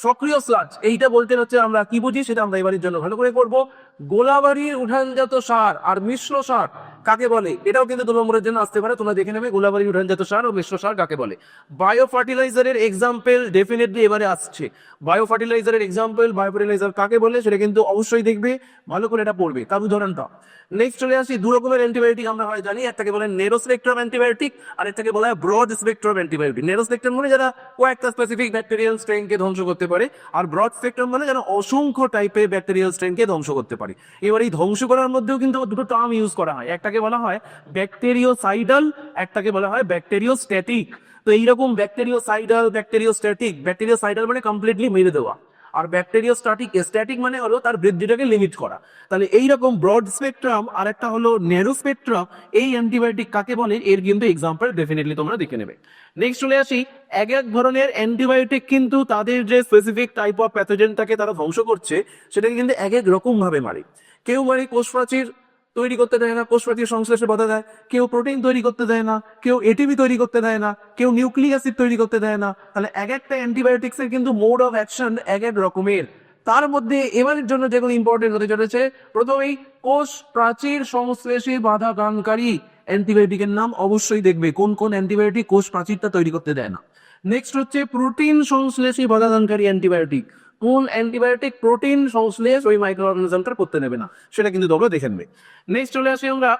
সক্রিয় স্লাজ এইটা বলতে হচ্ছে আমরা কি বুঝি সেটা আমরা এবারের জন্য ভালো করে করবো। গোলাবাড়ির উঠানজাত সার আর মিশ্র সার কাকে বলে, এটাও কিন্তু 2 নম্বরের জন্য আসতে পারে, তোমরা দেখে নেবে গোলাবাড়ির উঠানজাত সার ও মিশ্র সার কাকে বলে। বায়ো ফার্টিলাইজারের এক্সাম্পল ডেফিনেটলি এবারে আসছে। বায়ো ফার্টিলাইজারের এক্সাম্পল বায়ো ফার্টিলাইজার কাকে বলে সেটা কিন্তু অবশ্যই দেখবে, ভালো করে এটা পড়বে, তার উদাহরণটা। নেক্সট চলে আসি 2 রকমের অ্যান্টিবায়োটিক আমরা হয় জানি, একটাকে বলে নেরো স্পেকট্রাম অ্যান্টিবায়োটিক আর একটাকে বলা হয় broad spectrum antibiotic. Narrow spectrum মানে যারা কয়েকটা স্পেসিফিক ব্যাকটেরিয়াল স্ট্রেনকে ধ্বংস করতে পারে, আর ব্রড স্পেকট্রাম মানে যারা অসংখ্য টাইপের ব্যাকটেরিয়াল স্ট্রেনকে ধ্বংস করতে পারে। এবার এই ধ্বংস করার মধ্যেও কিন্তু দুটো টার্ম ইউজ করা হয়, একটাকে বলা হয় ব্যাকটেরিওসাইডাল, একটাকে বলা হয় ব্যাকটেরিওস্ট্যাটিক। তো এইরকম ব্যাকটেরিওসাইডাল, ব্যাকটেরিওসাইডাল মানে কমপ্লিটলি মেরে দেওয়া, আর স্ট্যাটিক মানে হলো তার বৃদ্ধিটাকে লিমিট করা। তাহলে এইরকম ব্রড স্পেকট্রাম আর একটা হলো ন্যারো স্পেকট্রাম, এই অ্যান্টিবায়োটিক কাকে বলে এর কিন্তু এক্সাম্পল ডেফিনেটলি তোমরা দেখে নেবে। নেক্সট চলে আসি, এক এক ধরনের অ্যান্টিবায়োটিক কিন্তু তাদের যে স্পেসিফিক টাইপ অফ প্যাথোজেনটাকে তারা ধ্বংস করছে সেটাকে কিন্তু এক এক রকম ভাবে মারে। কেউ মারে কোষ প্রাচীর তৈরি করতে দেয় না, কোষ প্রাচীর সংশ্লেষে বাধা দেয়, কেউ প্রোটিন তৈরি করতে দেয় না, কেউ এটিপি তৈরি করতে দেয় না, কেউ নিউক্লিক অ্যাসিড তৈরি করতে দেয় না। তাহলে এক একটা অ্যান্টিবায়োটিক্স এর কিন্তু মোড অফ অ্যাকশন এক এক রকমের। তার মধ্যে এবারের জন্য যেগুলো ইম্পর্টেন্ট হতে চলেছে, প্রথমেই কোষ প্রাচীর সংশ্লেষে বাধা দানকারী অ্যান্টিবায়োটিকের নাম অবশ্যই দেখবে, কোন কোন অ্যান্টিবায়োটিক কোষ প্রাচীরটা তৈরি করতে দেয় না। নেক্সট হচ্ছে প্রোটিন সংশ্লেষে বাধা দানকারী অ্যান্টিবায়োটিক, কোন অ্যান্টিবায়োটিক প্রোটিন সংশ্লেষ ওই মাইক্রো অর্গানিজমটা করতে নেবে না সেটা কিন্তু তোমরা দেখে নেবে। নেক্সট চলে আসি আমরা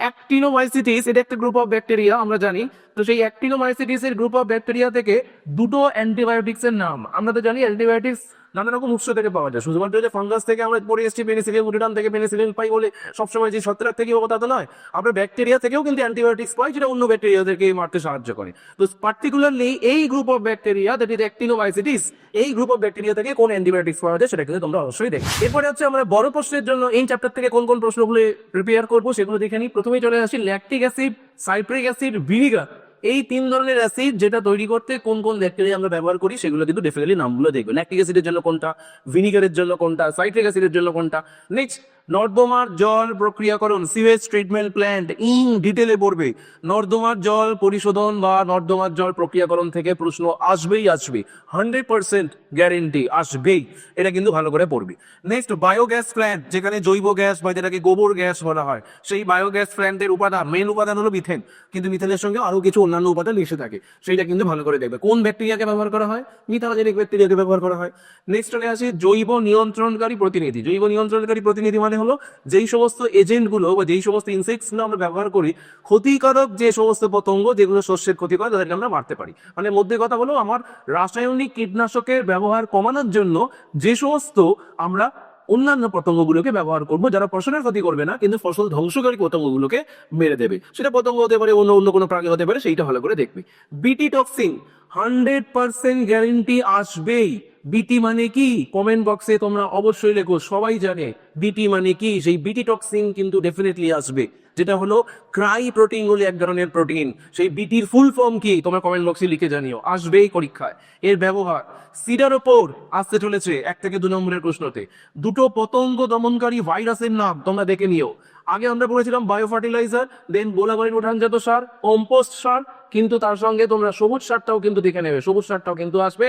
অ্যাক্টিনোমাইসিটিস, এটা একটা গ্রুপ অফ ব্যাকটেরিয়া আমরা জানি। তো সেই অ্যাক্টিনোমাইসিটিস এর গ্রুপ অফ ব্যাকটেরিয়া থেকে দুটো অ্যান্টিবায়োটিক্স এর নাম আমরা তো জানি। অ্যান্টিবায়োটিক্স নানা রকম উৎস থেকে পাওয়া যায়, শুধুমাত্র যে ফাঙ্গাস থেকে আমরা পড়ে এসেছি পেনিসিলিন, উরিডান থেকে পেনিসিলিন পাই বলে সবসময় যে ছত্রাক থেকে কথা তো নয়, আমরা ব্যাকটেরিয়া থেকেও কিন্তু অ্যান্টিবায়োটিক্স পাই যেটা অন্য ব্যাকটেরিয়াদেরকে মারতে সাহায্য করে। তো পার্টিকুলারলি এই group of bacteria that is actinomycetes, এই গ্রুপ অফ ব্যাকটেরিয়া থেকে কোন অ্যান্টিবায়োটিক্স পাওয়া যায় সেটা কিন্তু তোমরা অবশ্যই দেখো। এরপরে হচ্ছে আমরা বড় প্রশ্নের জন্য এই চ্যাপ্টার থেকে কোন কোন প্রশ্নগুলো প্রিপেয়ার করবো সেগুলো দেখে নিই। প্রথমেই চলে আসি lactic acid, citric acid, vinegar, এই 3 ধরনের অ্যাসিড যেটা তৈরি করতে কোন কোন ব্যাকটেরিয়া আমরা ব্যবহার করি সেগুলো কিন্তু ডেফিনেটলি নামগুলো দেখবে। ল্যাকটিক অ্যাসিডের জন্য কোনটা, ভিনিগারের জন্য কোনটা, সাইট্রিক অ্যাসিডের জন্য কোনটা। নেক্সট নর্দমার জল প্রক্রিয়াকরণ, সিওয়েজ ট্রিটমেন্ট প্ল্যান্ট, ইন ডিটেলে পড়বে। নর্দমার জল পরিশোধন বা নর্দমার জল প্রক্রিয়াকরণ থেকে প্রশ্ন আসবেই আসবে, 100% গ্যারেন্টি আসবেই, এটা কিন্তু ভালো করে পড়বে। নেক্সট বায়োগ্যাস প্ল্যান্ট, যেখানে জৈব গ্যাস বা যেটাকে গোবর গ্যাস বলা হয়, সেই বায়োগ্যাস প্ল্যান্টের উপাদান, মেন উপাদান হলো মিথেন, কিন্তু মিথেনের সঙ্গে আরো কিছু অন্যান্য উপাদান মিশে থাকে, সেইটা কিন্তু ভালো করে দেখবে। কোন ব্যাকটেরিয়াকে ব্যবহার করা হয়, মিথানোজেনিক ব্যাকটেরিয়াকে ব্যবহার করা হয়। নেক্সট চলে আসি জৈব নিয়ন্ত্রণকারী প্রতিনিধি। জৈব নিয়ন্ত্রণকারী প্রতিনিধি মানে হলো যেই সমস্ত এজেন্ট গুলো বা যেই সমস্ত ইনসেক্টস গুলো আমরা ব্যবহার করি, ক্ষতিকারক যে সমস্ত পতঙ্গ যেগুলো শস্যের ক্ষতি করে তাদেরকে আমরা মারতে পারি। মানে মধ্যে কথা বলো, আমার রাসায়নিক কীটনাশকের ব্যবহার কমানোর জন্য যে সমস্ত আমরা অন্যান্য পতঙ্গগুলোকে ব্যবহার করবো যারা ফসলের ক্ষতি করবে না কিন্তু ফসল ধ্বংসকারী পতঙ্গগুলোকে মেরে দেবে, সেটা পতঙ্গ হতে পারে, অন্য কোনো প্রাণী হতে পারে, সেইটা ভালো করে দেখবে। বিটি টক্সিন 100% গ্যারেন্টি আসবেই। বিটি মানে কি কমেন্ট বক্সে তোমরা অবশ্যই লেখো, সবাই জানে বিটি মানে কি। সেই বিটি টক্সিন কিন্তু ডেফিনেটলি আসবে, যেটা হলো ক্রাই প্রোটিন বলে এক ধরনের প্রোটিন। সেই বিটির ফুল ফর্ম কি তোমরা কমেন্ট বক্সে লিখে জানিও, আসবেই পরীক্ষায়। এর ব্যবহার সিডার ওপর আসতে চলেছে 1 থেকে 2 নম্বরের প্রশ্নতে। দুটো পতঙ্গ দমনকারী ভাইরাসের নাম তোমরা দেখে নিও। আগে আমরা বলেছিলাম বায়ো ফার্টিলাইজার, দেন গোলাবাড়ির উঠানজাত সার, কম্পোস্ট সার, কিন্তু তার সঙ্গে তোমরা সবুজ সারটাও কিন্তু দেখে নেবে, সবুজ সারটাও কিন্তু আসবে।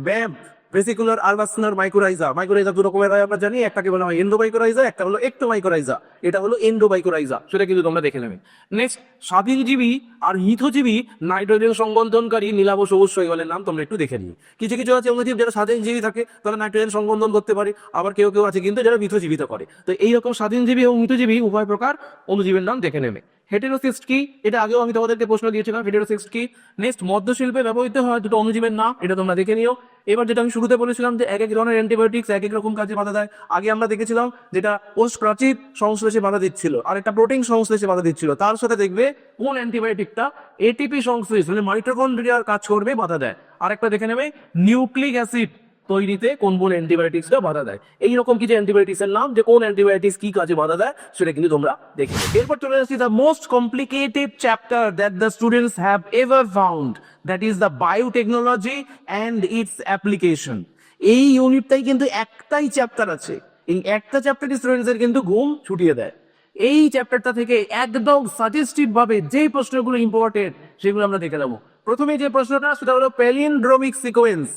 ব্যাম ভেসিকুলার আরবাসনার মাইক্রোরাইজা, মাইক্রোরাইজা 2 রকমের হয় আমরা জানি, একটাকে বলা হয় এন্ডোমাইক্রোরাইজা, একটা হলো একটোমাইক্রোরাইজা, এটা হলো এন্ডোমাইক্রোরাইজা, সেটা কিন্তু তোমরা দেখে নেবে। নেক্সট স্বাধীনজীবী আর মিথজীবী নাইট্রোজেন সংবন্ধনকারী নীলাভ সবুজ শৈবালের নাম তোমরা একটু দেখে নিই। কিছু কিছু আছে অণুজীব যারা স্বাধীনজীবী থাকে তারা নাইট্রোজেন সংবন্ধন করতে পারে, আবার কেউ আছে কিন্তু যারা মিথজীবিত করে। তো এইরকম স্বাধীনজীবী এবং মিথজীবী উভয় প্রকার অণুজীবের নাম দেখে নেবে। হেটেরোসিস্ট কি, এটা আগেও আমি তোমাদেরকে প্রশ্ন দিয়েছিলাম, হেটেরোসিস্ট কি। নেক্সট, মদ্যশিল্পে ব্যবহৃত হয় দুটো অণুজীবের নাম, এটা তোমরা দেখে নিও। এবার যেটা আমি শুরুতে বলেছিলাম যে এক এক ধরনের অ্যান্টিবায়োটিক্স এক এক রকম কাজে বাধা দেয়। আগে আমরা দেখেছিলাম যেটা কোষ প্রাচীর সংশ্লেষে বাধা দিচ্ছিল, আর একটা প্রোটিন সংশ্লেষে বাধা দিচ্ছিল। তার সাথে দেখবে কোন অ্যান্টিবায়োটিকটা এটিপি সংশ্লেষ মানে মাইটোকন্ড্রিয়ার কাজ করবে বাধা দেয়। আরেকটা দেখে নেবে নিউক্লিক অ্যাসিড তৈরিতে কোন কোন অ্যান্টিবায়োটিক্সটা বাধা দেয়। এইরকম কিছু অ্যান্টিবায়োটিক্স এর নাম, যে কোন অ্যান্টিবায়োটিক্স কি কাজে বাধা দেয় সেটা কিন্তু তোমরা দেখে নেবে। এরপর চলে আসছি the most complicated chapter that the students have ever found, that is the biotechnology and it's application. এই ইউনিটটাই কিন্তু একটাই চ্যাপ্টার আছে, এই একটা চ্যাপ্টারই স্টুডেন্টসদের কিন্তু ঘুম ছুটিয়ে দেয়। এই চ্যাপ্টারটা থেকে একদম সাজেস্টিভ ভাবে যে প্রশ্নগুলো ইম্পর্টেন্ট সেগুলো আমরা দেখে নেবো। প্রথমে যে প্রশ্নটা সেটা হলো প্যালিন্ড্রোমিক সিকোয়েন্স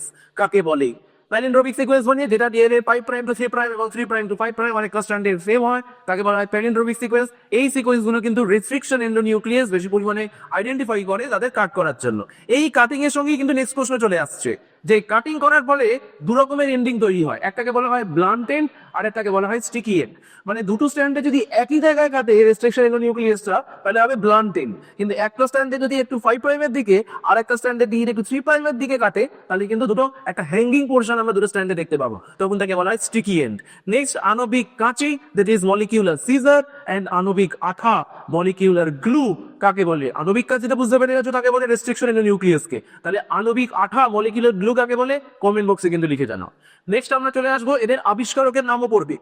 কাকে বলে। প্যালিন্ড্রোমিক সিকোয়েন্স মানে যেটা ডিএনএ 5 প্রাইম টু 3 প্রাইম এবং 3 প্রাইম টু 5 প্রাইম অনেক স্ট্র্যান্ডে সেম হয়, তাকে বলা হয় প্যালিন্ড্রোমিক সিকোয়েন্স। এই সিকোয়েন্সগুলো কিন্তু রেস্ট্রিকশন এন্ডোনিউক্লিয়াস বেশি পরিমাণে আইডেন্টিফাই করে তাদের কাট করার জন্য। এই কাটিং এর সঙ্গেই কিন্তু নেক্সট প্রশ্ন চলে আসছে যে কাটিং করার ফলে দু রকমের এন্ডিং তৈরি হয়, একটাকে বলা হয় ব্লান্ট এন্ড আর একটাকে বলা হয় স্টিকি এন্ড। মানে দুটো স্ট্র্যান্ডে যদি একই জায়গায় কাটে রেস্ট্রিকশন এন্ডোনিউক্লিয়াসটা তাহলে হবে ব্লান্ট এন্ড, কিন্তু একটা স্ট্র্যান্ডে যদি একটু 5 প্রাইমের দিকে আর একটা স্ট্র্যান্ডে দিয়ে একটু 3 প্রাইমের দিকে কাটে তাহলে কিন্তু দুটো একটা হ্যাঙ্গিং পোর্শন আমরা দুটো স্ট্র্যান্ডে দেখতে পাবো, তখন তাকে বলা হয় স্টিকি এন্ড। নেক্সট, আণবিক কাঁচি that is molecular scissors and আণবিক আঠা মলিকিউলার গ্লু কাকে বলে। আণবিক কাঁচিটা বুঝতে পেরে গেছো, তাকে বলে রেস্ট্রিকশন এন্ডোনিউক্লিয়াসকে। তাহলে আণবিক আঠা মলিকিউলার গ্লু কাকে বলে কমেন্ট বক্সে কিন্তু লিখে জানাও। নেক্সট আমরা চলে আসবো এদের আবিষ্কারকের নামও পড়বে।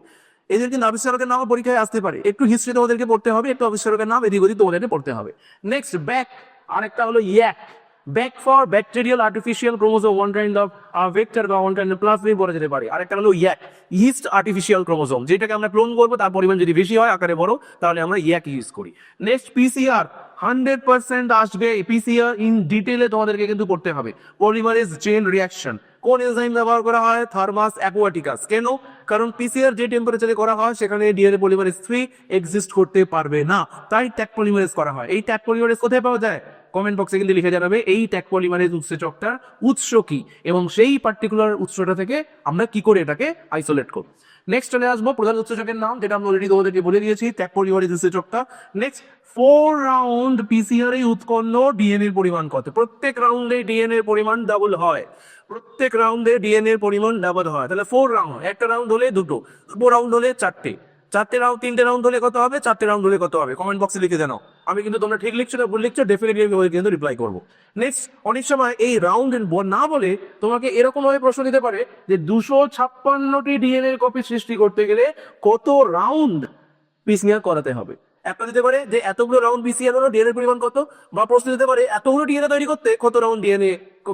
এদের কিন্তু আবিষ্কারকের নামও পরীক্ষায় আসতে পারে, একটু হিস্ট্রি তোমাদেরকে পড়তে হবে, একটু আবিষ্কারকের নাম এদিক ওদিক তোমাদেরকে পড়তে হবে। নেক্সট, ব্যাক, আরেকটা হলো ইয়াক। Back for bacterial artificial chromosome, one kind of vector বা ওয়ান কাইন্ড অফ প্লাজমিড বলা যেতে পারে। আরেকটা হলো ইয়াক, ইস্ট আর্টিফিশিয়াল ক্রোমোজোম, যেটাকে আমরা ক্লোন করবো, তার পরিমাণ যদি বেশি হয় আকারে বড় তাহলে আমরা ইয়াক ইউজ করি। নেক্সট, পিসিআর 100% আসবে, পিসিআর ইন ডিটেলে তোমাদেরকে কিন্তু পড়তে হবে। পলিমারেজ চেইন রিঅ্যাকশন, কোন এনজাইম ব্যবহার করা হয়, থার্মাস অ্যাকুয়াটিকাস। কেন? কারণ পিসিআর যে টেম্পারেচারে করা হয় সেখানে ডিএনএ পলিমারেজ 3 এক্সিস্ট করতে পারবে না, তাই ট্যাগ পলিমারেজ করা হয়। এই ট্যাগ পলিমারেজ কোথায় পাওয়া যায় কমেন্ট বক্সে কিন্তু লিখে জানাবে এই ট্যাগ পলিমারেজ উৎসেচকটার উৎস কি এবং সেই পার্টিকুলার উৎসটা থেকে আমরা কি করে এটাকে আইসোলেট করব। নেক্সট চলে আসবো প্রধান উৎসেচকের নাম, যেটা আমরা অলরেডি তোমাদেরকে বলে দিয়েছি, ট্যাগ পলিমারেজ উৎসেচকটা। নেক্সট, 4 রাউন্ড পিসিআর এ উৎপন্ন ডিএনএ পরিমাণ কত? প্রত্যেক রাউন্ডে ডিএনএ পরিমাণ ডাবল হয়, প্রত্যেক রাউন্ডে ডিএনএ পরিমাণ ডাবল হয়। তাহলে 4 রাউন্ড, একটা রাউন্ড হলে দুটো, দুটো রাউন্ড হলে চারটে, চারটে রাউন্ড, তিনটে রাউন্ড হলে কত হবে, চারটে রাউন্ড হলে কত হবে কমেন্ট বক্সে লিখে জানাও। আমি কিন্তু তোমরা ঠিক লিখছো না ভুল লিখছো ডেফিনেটলি আমি কিন্তু রিপ্লাই করবো। নেক্সট, অনেক সময় এই রাউন্ড না বলে তোমাকে এরকম ভাবে প্রশ্ন দিতে পারে যে 256টি ডিএনএ কপি সৃষ্টি করতে গেলে কত রাউন্ড পিসিআর করাতে হবে। একটা দিতে পারে যে এতগুলো রাউন্ড পিসিআর হলো ডিএনএ পরিমাণ কত, বা প্রশ্ন দিতে পারে এতগুলো ডিএনএ তৈরি করতে কত রাউন্ড ডিএনএ,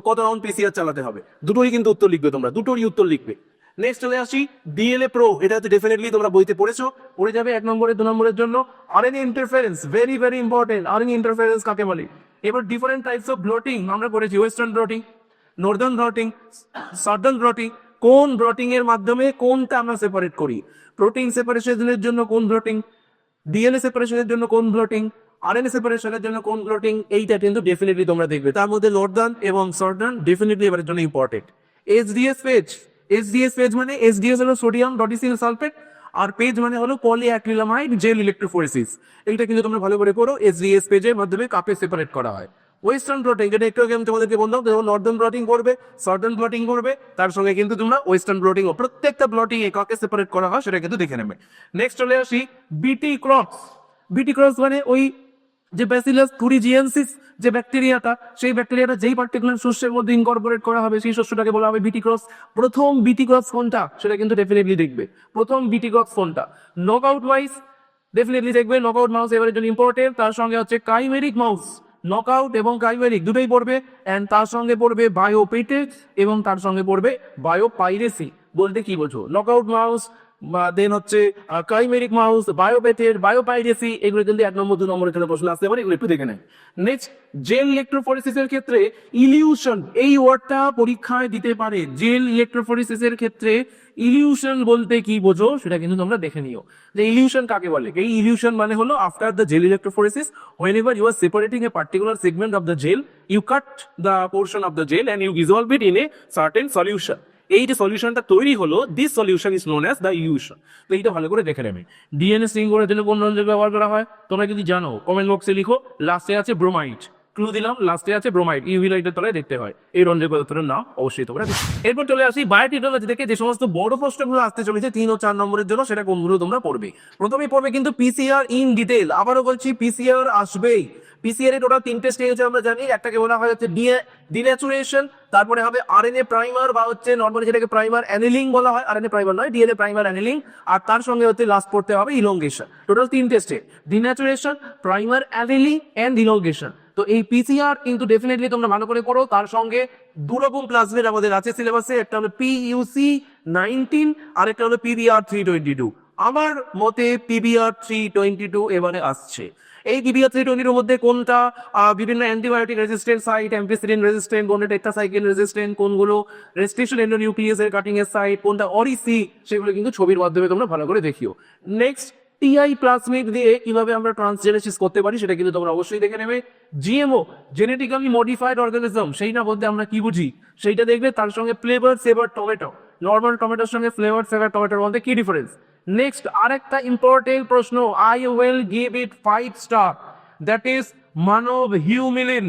কত রাউন্ড পিসিআর চালাতে হবে। দুটোই কিন্তু উত্তর লিখবে তোমরা, দুটোরই উত্তর লিখবে। নেক্সট চলে আসি ডিএলএ প্রো, এটা হচ্ছে ডেফিনেটলি তোমরা বইতে পড়েছো, পড়ে যাবে 1 নম্বরের 2 নম্বরের জন্য। RNA interference, very very important, RNA interference কাকে বলে। এবার ডিফারেন্ট টাইপস অফ ব্লটিং আমরা করেছি, western bloating, Northern bloating, southern bloating. কোন ব্লটিং এর মাধ্যমে কোনটা আমরা সেপারেট করি, প্রোটিন সেপারেশনের জন্য কোন ব্লটিং, ডিএনএ সেপারেশনের জন্য কোন ব্লটিং, আরএনএ সেপারেশনের জন্য কোন ব্লটিং, এইটা কিন্তু ডেফিনেটলি তোমরা দেখবে। তার মধ্যে নর্দার্ন এবং সাদার্ন ডেফিনেটলি এবারের জন্য important. SDS page, SDS page মানে এসডিএস হলো সোডিয়াম ডটিসিল সালফেট, আর পেজ মানে হলো পলিঅ্যাক্রিলামাইড জেল ইলেকট্রোফোরেসিস। এইটা কিন্তু তোমরা ভালো করে করো, এসডিএস পেজের মাধ্যমে কাপে সেপারেট করা হয়। ওয়েস্টার্ন ব্লটিং, যেটা একটু আগে আমি তোমাদেরকে বললাম, যেমন নর্দার্ন ব্লটিং করবে, সাদার্ন ব্লটিং করবে, তার সঙ্গে কিন্তু তোমরা ওয়েস্টার্ন ব্লটিং, প্রত্যেকটা ব্লটিং এ কাকে সেপারেট করা হয় সেটা কিন্তু দেখে নেবে। নেক্সট চলে আসি বিটি ক্রপস। বিটি ক্রপস মানে ওই যে ব্যাসিলাস থুরিজিয়েন্সিস যে ব্যাকটেরিয়াটা, সেই ব্যাকটেরিয়াটা যেই পার্টিকুলার শস্যের মধ্যে ইনকর্পোরেট করা হবে সেই শস্যটাকে বলা হবে বিটি ক্রপস। প্রথম বিটি ক্রপস কোনটা সেটা কিন্তু ডেফিনেটলি দেখবে, প্রথম বিটি ক্রপস কোনটা। নকআউট মাইস ডেফিনেটলি দেখবে, নকআউট মাউস এবারের জন্য ইম্পর্টেন্ট। তার সঙ্গে হচ্ছে কাইমেরিক মাউস, নকআউট এবং কাইমেরিক দুটোই পড়বে, এন্ড তার সঙ্গে পড়বে বায়োপেটেজ এবং তার সঙ্গে পড়বে বায়োপাইরেসি। বলতে কি বোঝো, নকআউট মাউস, দেন হচ্ছে কাইমেরিক মাউস, বায়োপেটেড, বায়োপাইরেসি, এগুলো কিন্তু 1 নম্বর 2 নম্বরের জন্য প্রশ্ন আসতে পারে, এগুলো একটু দেখে নেন। নেক্সট, জেল ইলেকট্রোফোরেসিসের ক্ষেত্রে ইলিউশন এই ওয়ার্ডটা পরীক্ষায় দিতে পারে। জেল ইলেকট্রোফোরেসিসের ক্ষেত্রে ইলিউশন বলতে কি বোঝো সেটা কিন্তু তোমরা দেখে নিও, যে ইলিউশন কাকে বলে। এই ইলিউশন মানে হলো after the jail electrophoresis, whenever you are separating a particular segment of the gel, you cut the portion of the gel and you dissolve it in a certain solution. এই যে সলিউশনটা তৈরি হলো, this solution is known as the illusion. তো এইটা ভালো করে দেখে নেবে। ডিএনএ সিং করার জন্য কোন রঞ্জক ব্যবহার করা হয় তোমরা যদি জানো কমেন্ট বক্সে লিখো। লাস্টে আছে ব্রোমাইড, ক্লু দিলাম, লাস্টে আছে ব্রোমাইড, ইউভি লাইটের তলায় দেখতে হয়। এই রঞ্জক পদার্থের নাম অবশ্যই তোমরা দেখো। এরপর চলে আসি বায়োটেকনোলজি থেকে যে সমস্ত বড় প্রশ্নগুলো আসতে চলেছে 3 ও 4 নম্বরের জন্য, সেটা কোনগুলো তোমরা পড়বে। প্রথমেই পড়বে কিন্তু পিসিআর ইন ডিটেল। আবারও বলছি পিসিআর আসবেই। পিসিআর এর টোটাল 3টে স্টেজ আমরা জানি। একটাকে বলা হয় হচ্ছে ডিন্যাচুরেশন, তারপরে হবে আরএনএ প্রাইমার বা হচ্ছে নর্মালি যেটাকে প্রাইমার অ্যানিলিং বলা হয়, আরএনএ প্রাইমার নয়, ডিএনএ প্রাইমার অ্যানিলিং, আর তার সঙ্গে হচ্ছে লাস্ট পড়তে হবে ইলংগেশন। টোটাল 3টে stage, denaturation, primer annealing and elongation. তো এই পিসিআর কিন্তু ডেফিনেটলি তোমরা ভালো করে করো। তার সঙ্গে দুরকম প্লাজমিড আমাদের আছে সিলেবাসে, একটা হলো পিইউসি 19 আর একটা হলো পিবিআর 322। আমার মতে পিবিআর 322 এবারে আসছে। এই পিবিআর 322 মধ্যে কোনটা বিভিন্ন antibiotic resistant site, ampicillin resistant, কোনটা টেট্রাসাইক্লিন রেজিস্ট্যান্ট, কোনগুলো রেস্ট্রিকশন এন্ডোনিউক্লিয়াসের কাটিং এর সাইট, কোনটা অরিসি, সেগুলো কিন্তু ছবির মাধ্যমে তোমরা ভালো করে দেখিও। নেক্সট টিআই প্লাজমিড দিয়ে কিভাবে আমরা ট্রান্সজেনেসিস করতে পারি সেটা কিন্তু তোমরা অবশ্যই দেখে নেবে। জিএমও জেনেটিক্যালি মডিফাইড অর্গানিজম, সেইটা বলতে আমরা কি বুঝি সেইটা দেখবে। তার সঙ্গে ফ্লেভার সেভার টমেটো, নর্মাল টমেটোর সঙ্গে ফ্লেভার সেভার টমেটোর মধ্যে কি ডিফারেন্স। নেক্সট আরেকটা ইম্পর্টেন্ট প্রশ্ন, I will give it 5 star, that is মানব হিউমিলিন,